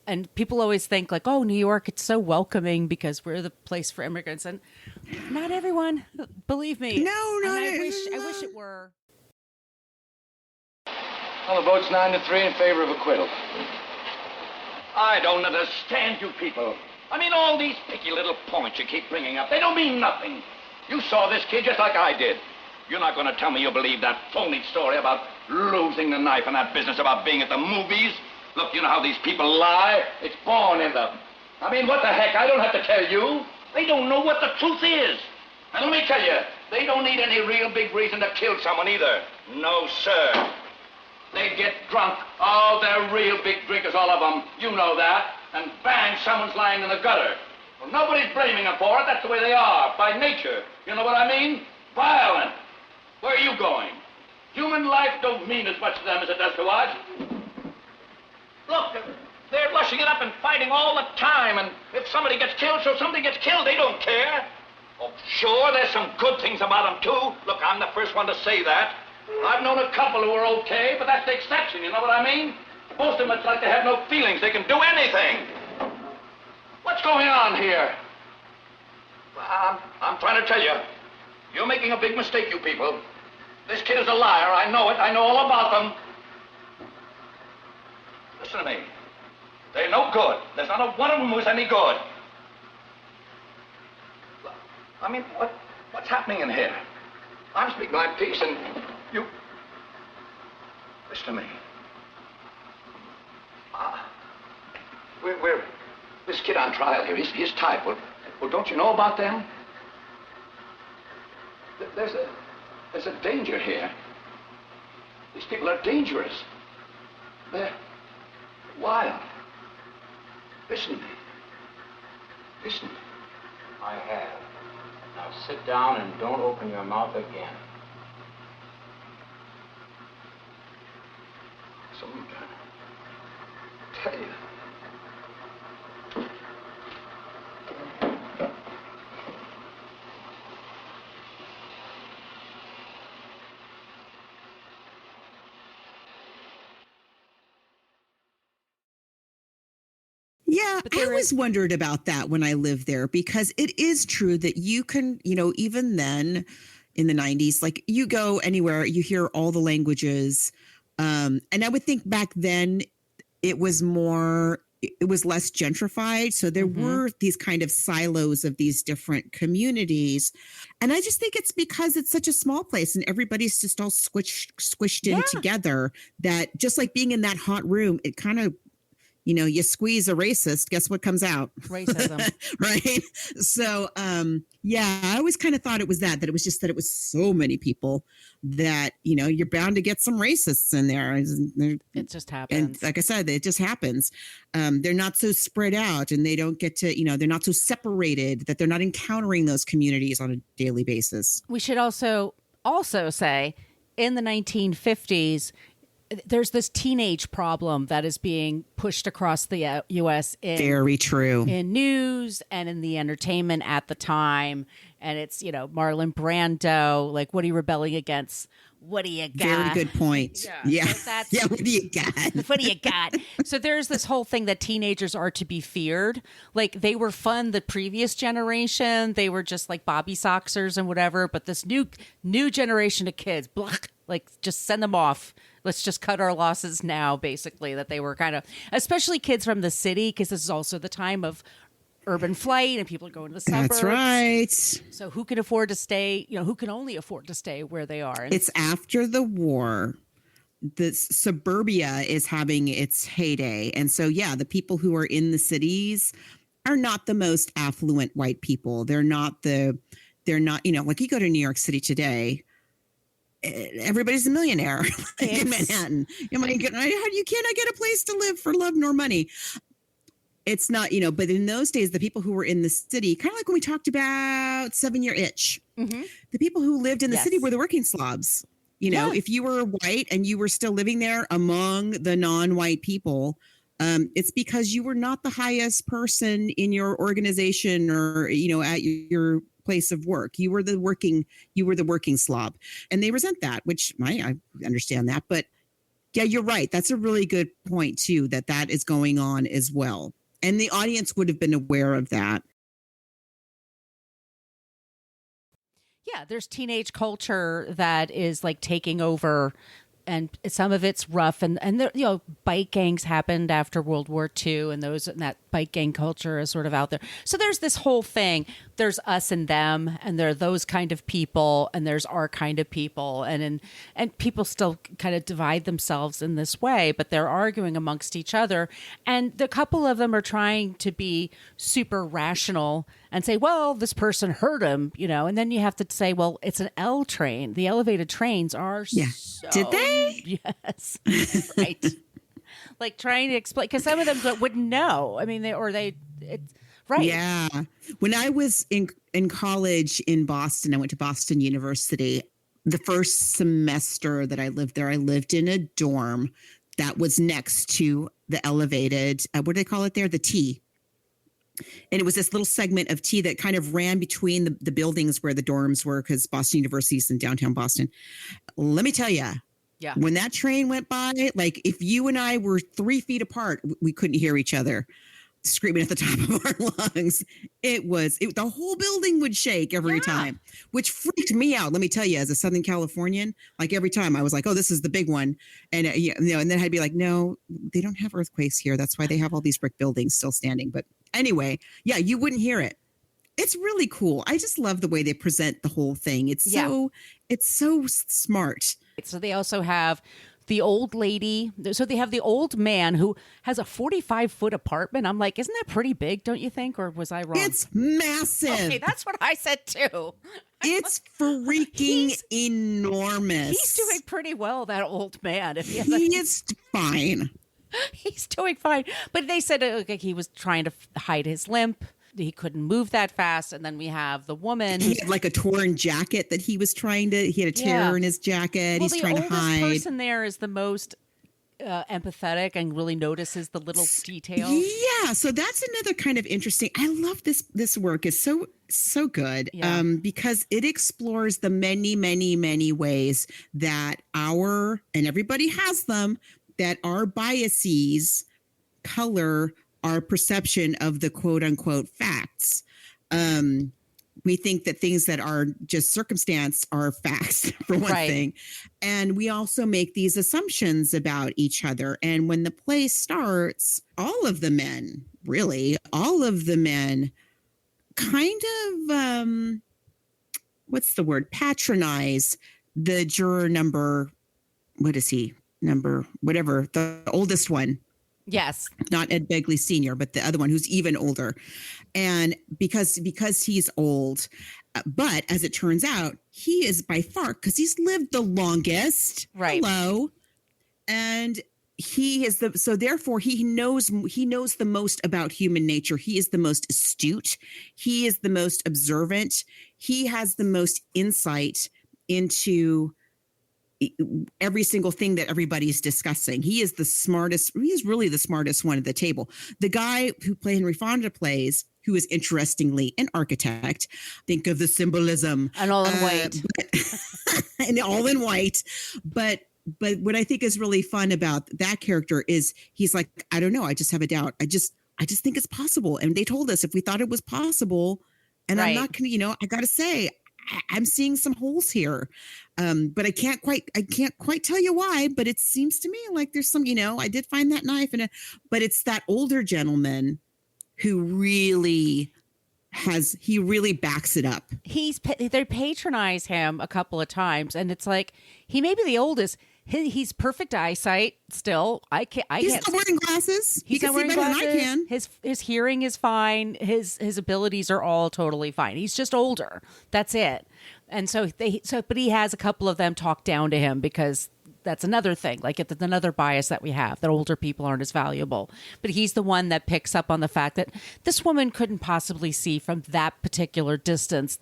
and people always think like, oh, New York, it's so welcoming because we're the place for immigrants, and not everyone, believe me. No, I wish it were. Well, the vote's 9-3 in favor of acquittal. I don't understand you people. I mean, all these picky little points you keep bringing up, they don't mean nothing. You saw this kid just like I did. You're not going to tell me you believe that phony story about losing the knife and that business about being at the movies? Look, you know how these people lie? It's born in them. I mean, what the heck? I don't have to tell you. They don't know what the truth is. And let me tell you, they don't need any real big reason to kill someone either. No, sir. They get drunk. Oh, they're real big drinkers, all of them. You know that. And bang, someone's lying in the gutter. Well, nobody's blaming them for it. That's the way they are, by nature. You know what I mean? Violent. Where are you going? Human life don't mean as much to them as it does to us. Look, they're lushing it up and fighting all the time, and if somebody gets killed, so somebody gets killed, they don't care. Oh, sure, there's some good things about them, too. Look, I'm the first one to say that. I've known a couple who were okay, but that's the exception, you know what I mean? Most of them, it's like they have no feelings. They can do anything. What's going on here? I'm trying to tell you. You're making a big mistake, you people. This kid is a liar. I know it. I know all about them. Listen to me. They're no good. There's not a one of them who's any good. I mean, what's happening in here? I'm speaking my piece, and you... Listen to me. We're this kid on trial here. He's type. Well, don't you know about them? There's a danger here. These people are dangerous. They're wild. Listen to me. Listen. I have. Now sit down and don't open your mouth again. Someone tell you. Yeah, I always wondered about that when I lived there, because it is true that you can, even then in the 90s, like you go anywhere, you hear all the languages. And I would think back then it was less gentrified. So there were these kind of silos of these different communities. And I just think it's because it's such a small place and everybody's just all squished in together, that just like being in that hot room, it kind of, you squeeze a racist, guess what comes out? Racism. Right. So, I always kind of thought it was that it was just that it was so many people that, you're bound to get some racists in there. It just happens. And like I said, it just happens. They're not so spread out and they don't get to, they're not so separated that they're not encountering those communities on a daily basis. We should also say in the 1950s, there's this teenage problem that is being pushed across the U.S. Very true. In news and in the entertainment at the time. And it's, Marlon Brando, like, what are you rebelling against? What do you got? Very good point. Yeah. So what do you got? What do you got? So there's this whole thing that teenagers are to be feared. Like, they were fun the previous generation. They were just like Bobby Soxers and whatever. But this new generation of kids, like, just send them off. Let's just cut our losses now, basically, that they were kind of, especially kids from the city, because this is also the time of urban flight and people are going to the suburbs. That's right. So who can afford to stay, who can only afford to stay where they are? And it's after the war. The suburbia is having its heyday. And so, the people who are in the cities are not the most affluent white people. They're not, like you go to New York City today, everybody's a millionaire in Manhattan. How you cannot get a place to live for love nor money. It's not, but in those days, the people who were in the city, kind of like when we talked about 7-Year Itch, the people who lived in the city were the working slobs. If you were white and you were still living there among the non-white people, it's because you were not the highest person in your organization or, at your place of work. You were the working slob, and they resent that, which I understand that. But yeah, you're right. That's a really good point too, that is going on as well. And the audience would have been aware of that. Yeah, there's teenage culture that is like taking over, and some of it's rough. And there, bike gangs happened after World War II, and that bike gang culture is sort of out there. So there's this whole thing. There's us and them, and there are those kind of people, and there's our kind of people, and people still kind of divide themselves in this way, but they're arguing amongst each other. And the couple of them are trying to be super rational and say, well, this person hurt him, and then you have to say, well, it's an L train. The elevated trains are so... Did they? Yes. Right. Like trying to explain, because some of them wouldn't know. I mean, it's right. Yeah. When I was in college in Boston, I went to Boston University. The first semester that I lived there, I lived in a dorm that was next to the elevated, what do they call it there? The T. And it was this little segment of T that kind of ran between the buildings where the dorms were, because Boston University is in downtown Boston. Let me tell you, Yeah. When that train went by, like if you and I were 3 feet apart, we couldn't hear each other screaming at the top of our lungs. The whole building would shake every time, which freaked me out. Let me tell you, as a Southern Californian, like every time I was like, oh, this is the big one. And, and then I'd be like, no, they don't have earthquakes here. That's why they have all these brick buildings still standing. But anyway, yeah, you wouldn't hear it. It's really cool. I just love the way they present the whole thing. It's so smart. So they also have the old lady. So they have the old man who has a 45-foot apartment. I'm like, isn't that pretty big, don't you think? Or was I wrong? It's massive. Okay, that's what I said too. It's freaking enormous. He's doing pretty well, that old man. If he is fine. He's doing fine. But they said he was trying to hide his limp. He couldn't move that fast. And then we have the woman. He had like a torn jacket that he had a tear in his jacket. Well, he's trying to hide. The oldest person there is the most empathetic and really notices the little details. Yeah. So that's another kind of interesting. I love this work. It's so good because it explores the many, many, many ways that and everybody has them, that our biases color our perception of the quote unquote facts. We think that things that are just circumstance are facts, for one thing. And we also make these assumptions about each other. And when the play starts, all of the men kind of, what's the word? Patronize the juror number. What is he? Whatever, the oldest one. Yes. Not Ed Begley Sr., but the other one who's even older. And because he's old, but as it turns out, he is by far, because he's lived the longest. Right. Hello. And so therefore he knows the most about human nature. He is the most astute. He is the most observant. He has the most insight into every single thing that everybody's discussing. He is the smartest. He's really the smartest one at the table. The guy who Henry Fonda plays, who is interestingly an architect. Think of the symbolism. And all in white. And all in white. But what I think is really fun about that character is he's like, I don't know. I just have a doubt. I just think it's possible. And they told us if we thought it was possible, and I'm not going to, I got to say, I'm seeing some holes here. But I can't quite tell you why, but it seems to me like there's some, I did find that knife but it's that older gentleman who really backs it up. They patronize him a couple of times, and it's like, he may be the oldest. He's perfect eyesight still. He's not wearing glasses. He's not wearing glasses. Than I can. His hearing is fine. His abilities are all totally fine. He's just older. That's it. And but he has a couple of them talk down to him because that's another thing. Like it's another bias that we have, that older people aren't as valuable. But he's the one that picks up on the fact that this woman couldn't possibly see from that particular distance.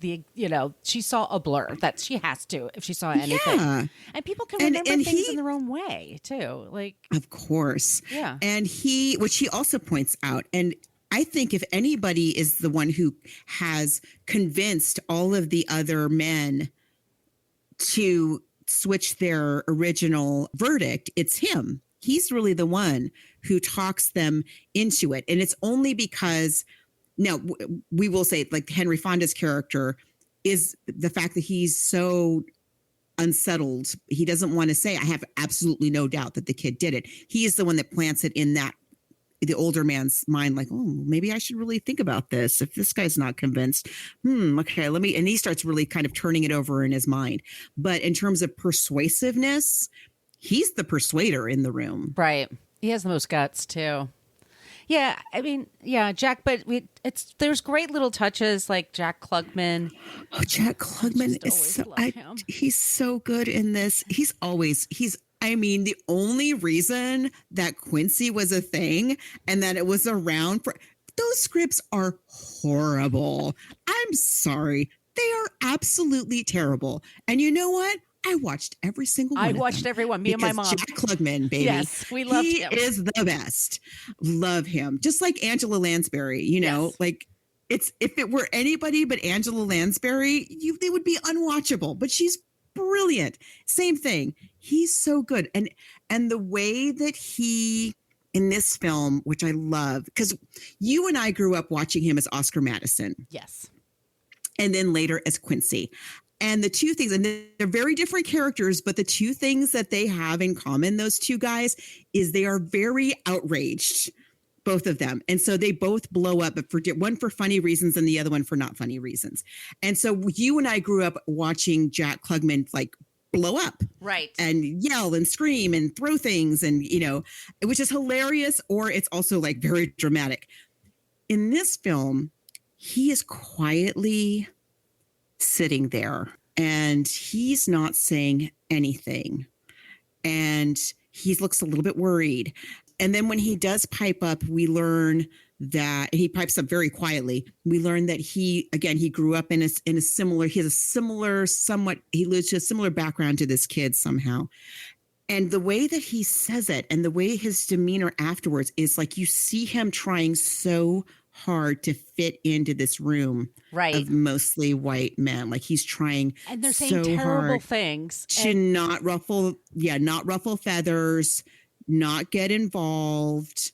She saw a blur that she has to if she saw anything. Yeah. And people can remember things in their own way too. Like, of course. Yeah. And which he also points out, and I think if anybody is the one who has convinced all of the other men to switch their original verdict, it's him. He's really the one who talks them into it. And it's only because, now we will say, like Henry Fonda's character is the fact that he's so unsettled. He doesn't want to say, I have absolutely no doubt that the kid did it. He is the one that plants it in the older man's mind, like, oh, maybe I should really think about this. If this guy's not convinced, okay, and he starts really kind of turning it over in his mind. But in terms of persuasiveness, he's the persuader in the room. Right. He has the most guts too. Yeah. I mean, yeah, Jack, but there's great little touches like Jack Klugman. Oh, Jack Klugman is he's so good in this. The only reason that Quincy was a thing and that it was around those scripts are horrible. I'm sorry. They are absolutely terrible. And you know what? I watched every single one. I watched every one. Me and my mom. Jack Klugman, baby. Yes, we loved him. He is the best. Love him. Just like Angela Lansbury, like if it were anybody but Angela Lansbury, they would be unwatchable. But she's brilliant. Same thing. He's so good. And the way that he in this film, which I love, because you and I grew up watching him as Oscar Madison. Yes. And then later as Quincy. And the two things, and they're very different characters, but the two things that they have in common, those two guys, is they are very outraged, both of them. And so they both blow up, but one for funny reasons and the other one for not funny reasons. And so you and I grew up watching Jack Klugman like blow up. Right. And yell and scream and throw things and, which is hilarious, or it's also like very dramatic. In this film, he is quietly sitting there and he's not saying anything. And he looks a little bit worried. And then when he does pipe up, we learn that he pipes up very quietly. We learn that he grew up he lives to a similar background to this kid somehow. And the way that he says it and the way his demeanor afterwards is like, you see him trying so hard to fit into this room of mostly white men. Like he's trying and they're saying so terrible things to not ruffle feathers, not get involved,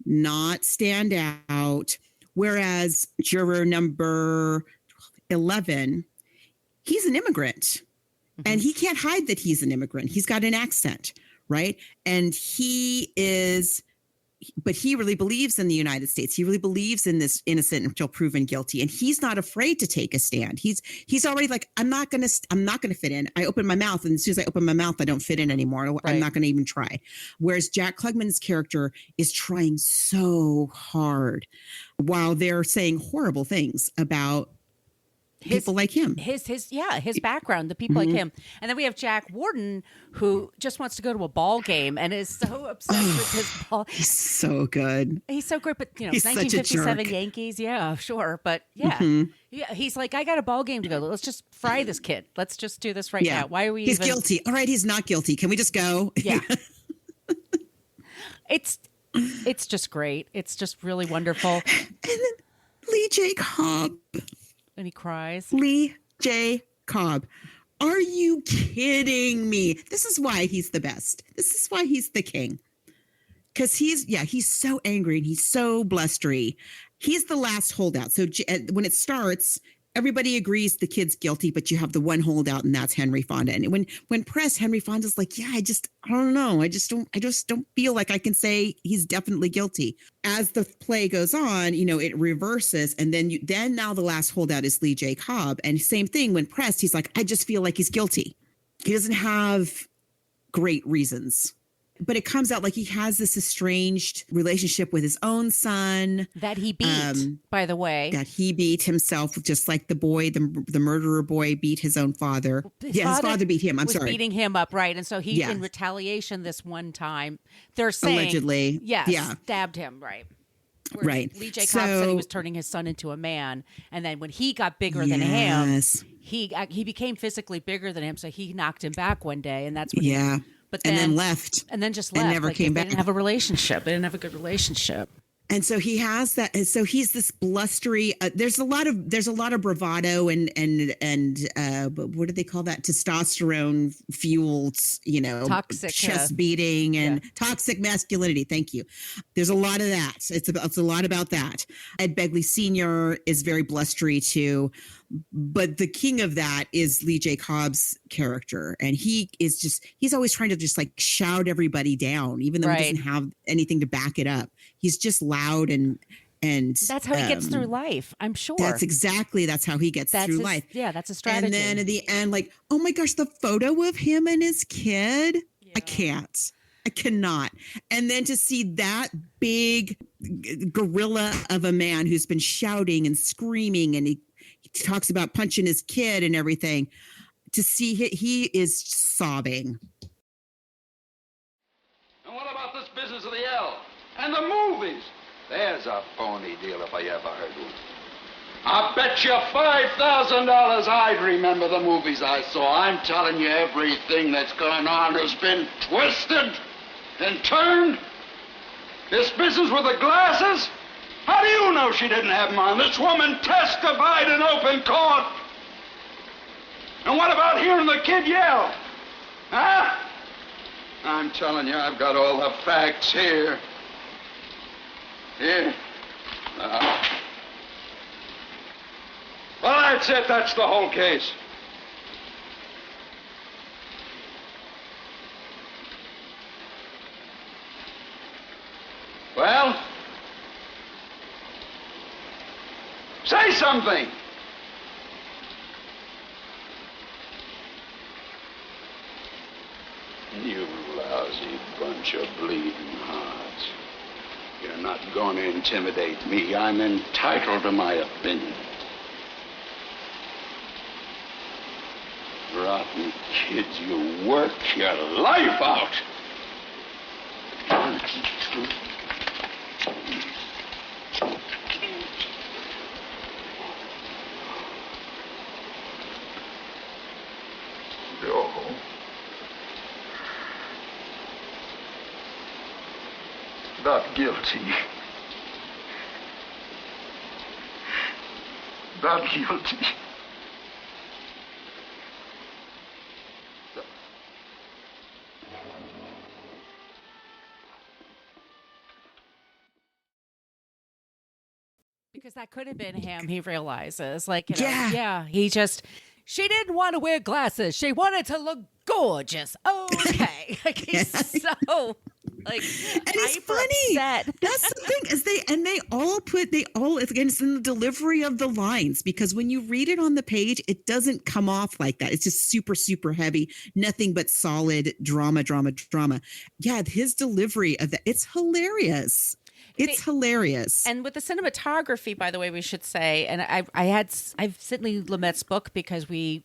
not stand out. Whereas juror number 11, he's an immigrant and he can't hide that he's an immigrant. He's got an accent, right? And but he really believes in the United States. He really believes in this innocent until proven guilty. And he's not afraid to take a stand. He's already like, I'm not going to fit in. I open my mouth. And as soon as I open my mouth, I don't fit in anymore. I'm not going to even try. Whereas Jack Klugman's character is trying so hard while they're saying horrible things about people like him. His background, the people like him. And then we have Jack Warden, who just wants to go to a ball game and is so obsessed with his ball. He's so good. He's so great, but he's 1957 Yankees, yeah, sure. But yeah, he's like, I got a ball game to go. Let's just fry this kid. Let's just do this right now. Why are we He's guilty. All right, he's not guilty. Can we just go? Yeah. It's just great. It's just really wonderful. And then Lee J. Cobb. And he cries. Lee J. Cobb. Are you kidding me? This is why he's the best. This is why he's the king. Because he's so angry and he's so blustery. He's the last holdout. So when it starts, everybody agrees the kid's guilty, but you have the one holdout, and that's Henry Fonda. And when pressed, Henry Fonda's like, I don't know. I just don't feel like I can say he's definitely guilty. As the play goes on, it reverses. And then now the last holdout is Lee J. Cobb. And same thing, when pressed, he's like, I just feel like he's guilty. He doesn't have great reasons. But it comes out like he has this estranged relationship with his own son. That he beat, by the way. That he beat himself, just like the boy, the murderer boy beat his own father. His father beat him. I'm sorry. Beating him up, right. And so he, in retaliation this one time, they're saying. Allegedly. Yes, stabbed him, right. Right. Lee J. Cobb said he was turning his son into a man. And then when he got bigger than him, he became physically bigger than him. So he knocked him back one day. And that's when then left. And then just left. And never came back. They didn't have a relationship. They didn't have a good relationship. And so he has that. And so he's this blustery. There's a lot of bravado and what do they call that? Testosterone fueled, toxic chest beating and toxic masculinity. Thank you. There's a lot of that. It's a lot about that. Ed Begley Sr. is very blustery too. But the king of that is Lee J. Cobb's character. And he's always trying to just like shout everybody down, even though he doesn't have anything to back it up. He's just loud and that's how he gets through life, I'm sure. That's how he gets through life. Yeah, that's a strategy. And then at the end, like, oh my gosh, the photo of him and his kid. Yeah. I cannot. And then to see that big gorilla of a man who's been shouting and screaming, and he talks about punching his kid and everything, to see he is sobbing. And what about this business of the L? And the movies? There's a phony deal if I ever heard one. I bet you $5,000 I'd remember the movies I saw. I'm telling you, everything that's going on has been twisted and turned. This business with the glasses? How do you know she didn't have them on? This woman testified in open court. And what about hearing the kid yell? Huh? I'm telling you, I've got all the facts here. Here. Well, that's it. That's the whole case. Well? Say something! You lousy bunch of bleeding hearts. You're not going to intimidate me. I'm entitled to my opinion. Rotten kids, you work your life out. No. Not guilty. Not guilty. Because that could have been him, he realizes. Like, you know, she didn't want to wear glasses. She wanted to look gorgeous. Okay. Like, he's so, like, and it's funny. Upset. That's the thing, is they all, again, it's in the delivery of the lines, because when you read it on the page, it doesn't come off like that. It's just super, super heavy. Nothing but solid drama. Yeah, his delivery of that, it's hilarious. It's hilarious. And with the cinematography, by the way, we should say, and I've Sidney Lumet's book because we've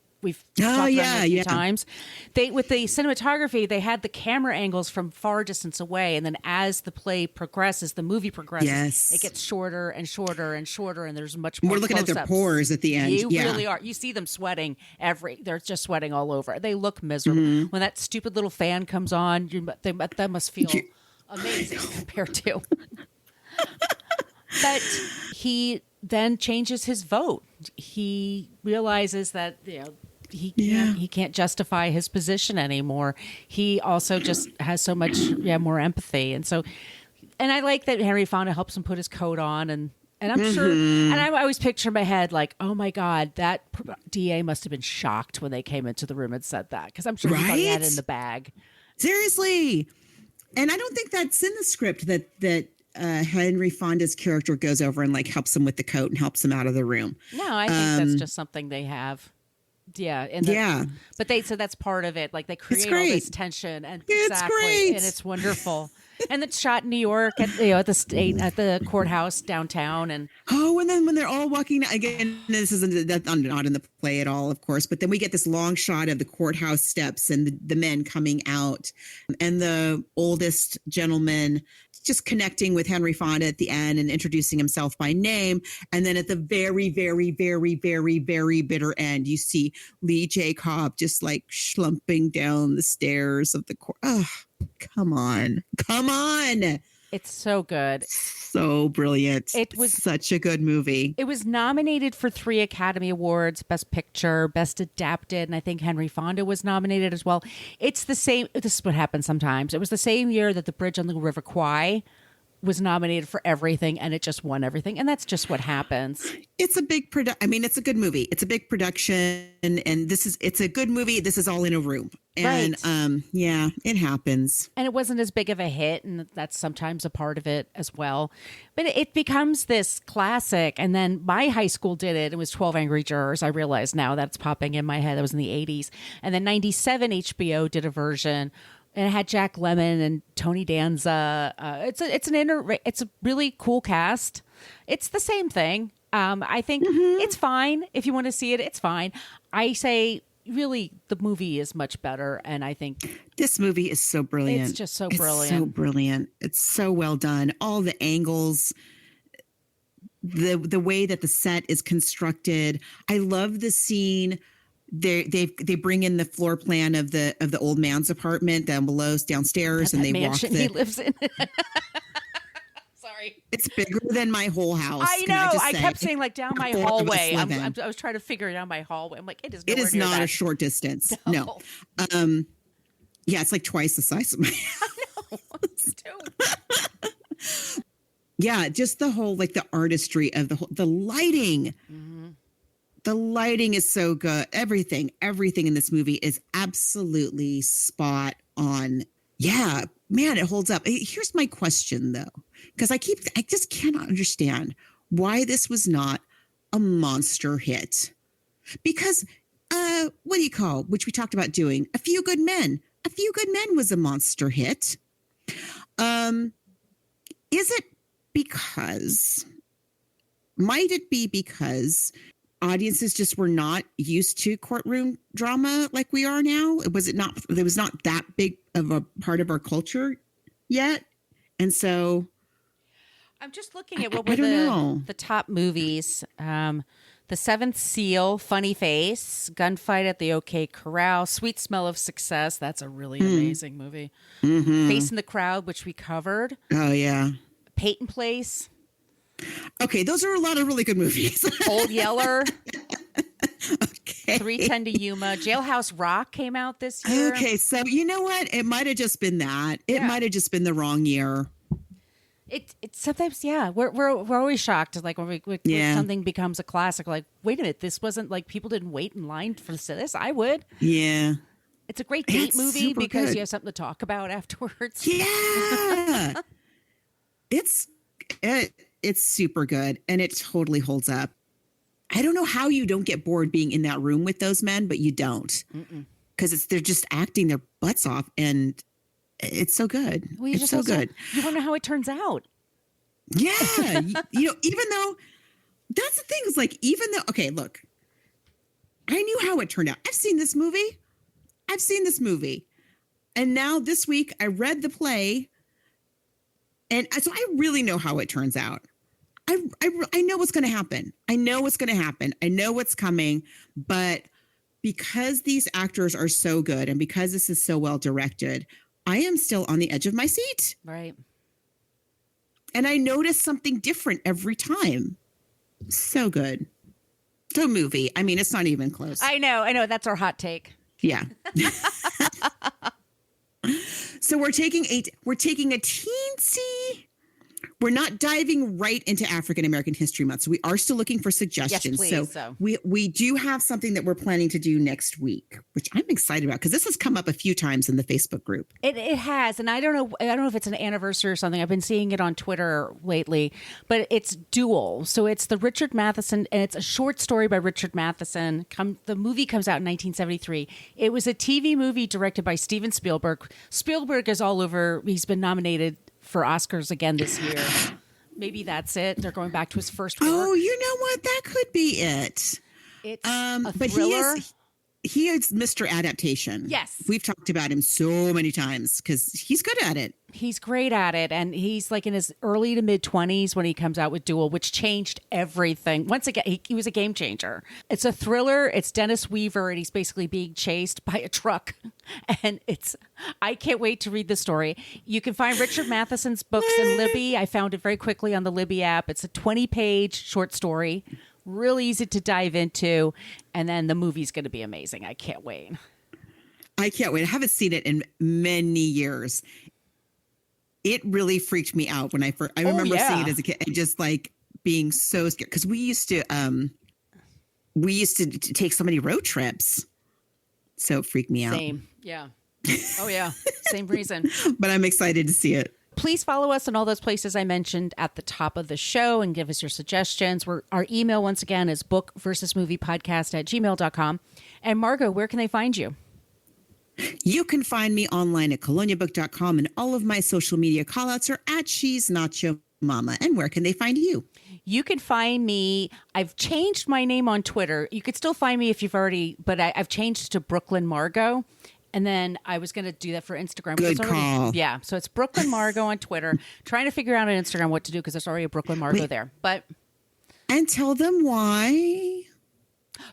talked about it a few times. With the cinematography, they had the camera angles from far distance away, and then as the play progresses, the movie progresses, it gets shorter and shorter and shorter, and there's much more. We're looking at their pores at the end. You really are. You see them sweating they're just sweating all over. They look miserable. When that stupid little fan comes on, that must feel amazing compared to. But he then changes his vote. He realizes that he can't justify his position anymore. He also just has so much more empathy, and I like that Henry Fonda helps him put his coat on, and I'm sure. And I always picture in my head like, oh my God, that DA must have been shocked when they came into the room and said that, because I'm sure he thought he had it in the bag. Seriously, and I don't think that's in the script that. Henry Fonda's character goes over and like helps him with the coat and helps him out of the room. No, I think that's just something they have. Yeah. But they said that's part of it. Like they create all this tension, and it's great. And it's wonderful. And it's shot in New York at the courthouse downtown. And then when they're all walking again, this isn't not in the play at all, of course. But then we get this long shot of the courthouse steps and the men coming out, and the oldest gentleman just connecting with Henry Fonda at the end and introducing himself by name. And then at the very, very, very, very, very bitter end, you see Lee J. Cobb just like slumping down the stairs of the court. Oh, come on. It's so good. So brilliant. It was such a good movie. It was nominated for 3 Academy Awards, Best Picture, Best Adapted, and I think Henry Fonda was nominated as well. It's the same. This is what happens sometimes. It was the same year that The Bridge on the River Kwai was nominated for everything, and it just won everything. And that's just what happens. It's a big it's a good movie. It's a big production, and it's a good movie. This is all in a room. And it happens. And it wasn't as big of a hit, and that's sometimes a part of it as well. But it becomes this classic. And then my high school did it. It was 12 Angry Jurors. I realize now that's popping in my head. That was in the 80s. And then 97 HBO did a version. And it had Jack Lemmon and Tony Danza. It's a really cool cast. It's the same thing. I think it's fine. If you want to see it, it's fine. I say, really, the movie is much better. And I think this movie is so brilliant. It's just so brilliant. It's so brilliant. It's so well done. All the angles, the way that the set is constructed. I love the scene. They bring in the floor plan of the old man's apartment down below, downstairs, and they mansion walk he lives in. Sorry. It's bigger than my whole house. I know. I kept saying like down my hallway. I was trying to figure it down my hallway. I'm like, it is. It is not a short distance. No. Yeah, it's like twice the size of my house. Yeah, just the whole like the artistry of the lighting. Mm-hmm. The lighting is so good. Everything in this movie is absolutely spot on. Yeah, man, it holds up. Here's my question though, because I just cannot understand why this was not a monster hit. Because what do you call, which we talked about doing, A Few Good Men. A Few Good Men was a monster hit. Is it because, might it be because audiences just were not used to courtroom drama like we are now? It was not that big of a part of our culture yet. And so I'm just looking at what were the top movies. The Seventh Seal, Funny Face, Gunfight at the OK Corral, Sweet Smell of Success. That's a really amazing movie. Mm-hmm. Face in the Crowd, which we covered. Oh, yeah. Peyton Place. Okay, those are a lot of really good movies. Old Yeller. Okay. 3:10 to Yuma. Jailhouse Rock came out this year. Okay, so you know what? It might have just been that. It might have just been the wrong year. It's sometimes, yeah. We're always shocked, like when something becomes a classic. Like, wait a minute, this wasn't like people didn't wait in line for this. I would. Yeah. It's a great date movie because you have something to talk about afterwards. Yeah. It's super good and it totally holds up. I don't know how you don't get bored being in that room with those men, but you don't, because they're just acting their butts off and it's so good. Well, it's so good. You want to know how it turns out. Yeah. you know, even though that's the thing is like, even though, okay, look, I knew how it turned out. I've seen this movie. And now this week I read the play. And so I really know how it turns out. I know what's going to happen. I know what's coming. But because these actors are so good and because this is so well directed, I am still on the edge of my seat. Right. And I notice something different every time. So good. The movie. I mean, it's not even close. I know. That's our hot take. Yeah. So we're taking a teensy. We're not diving right into African American History Month. So we are still looking for suggestions. Yes, please, so we do have something that we're planning to do next week, which I'm excited about because this has come up a few times in the Facebook group. It has, and I don't know if it's an anniversary or something. I've been seeing it on Twitter lately, but it's Duel. So it's the Richard Matheson, and it's a short story by Richard Matheson. The movie comes out in 1973. It was a TV movie directed by Steven Spielberg. Spielberg is all over. He's been nominated for Oscars again this year. Maybe that's it. They're going back to his first work. Oh, you know what? That could be it. It's a thriller. But he is Mr. Adaptation. Yes. We've talked about him so many times because he's good at it. He's great at it. And he's like in his early to mid 20s when he comes out with Duel, which changed everything. Once again, he was a game changer. It's a thriller. It's Dennis Weaver, and he's basically being chased by a truck. And I can't wait to read the story. You can find Richard Matheson's books in Libby. I found it very quickly on the Libby app. It's a 20-page short story. Really easy to dive into. And then the movie's going to be amazing. I can't wait. I haven't seen it in many years. It really freaked me out when I remember seeing it as a kid and just like being so scared. Because we used to take so many road trips. So it freaked me out. Same. Yeah. Oh, yeah. Same reason. But I'm excited to see it. Please follow us in all those places I mentioned at the top of the show and give us your suggestions. Our email, once again, is bookversusmoviepodcast@gmail.com. And Margot, where can they find you? You can find me online at coloniabook.com, and all of my social media callouts are at She's Not Your Mama. And where can they find you? You can find me. I've changed my name on Twitter. You could still find me if you've already, but I've changed to Brooklyn Margot. And then I was going to do that for Instagram. Good call. Yeah. So it's Brooklyn Margot on Twitter. Trying to figure out on Instagram what to do because there's already a Brooklyn Margot there. And tell them why.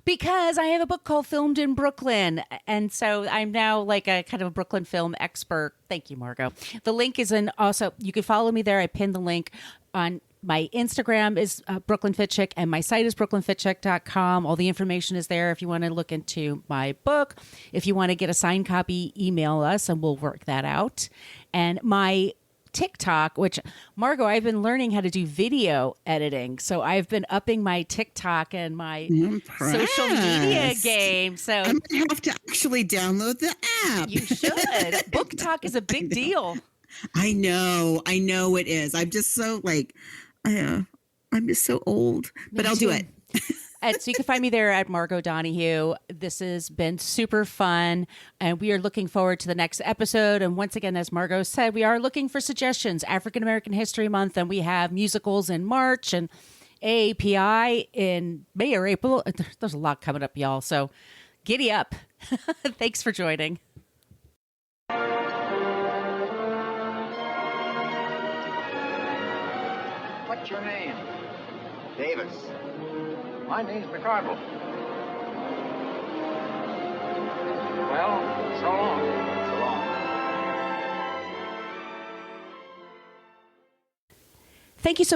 Because I have a book called Filmed in Brooklyn. And so I'm now like a kind of a Brooklyn film expert. Thank you, Margot. The link is also, you can follow me there. I pinned the link. on my Instagram is Brooklyn Fit Chick, and my site is brooklynfitchick.com. All the information is there if you want to look into my book. If you want to get a signed copy, email us and we'll work that out. And my TikTok, which, Margot, I've been learning how to do video editing. So I've been upping my TikTok and my social media game. So I'm going to have to actually download the app. You should. Book talk is a big deal. I know it is. I'm just so I'm just so old, but I'll do it. And so you can find me there at Margot Donahue. This has been super fun, and we are looking forward to the next episode. And once again, as Margot said, we are looking for suggestions. African American History Month, and we have musicals in March and AAPI in May or April. There's a lot coming up, y'all. So giddy up. Thanks for joining. What's your name? Davis. My name's McCardle. Well, so long. So long. Thank you so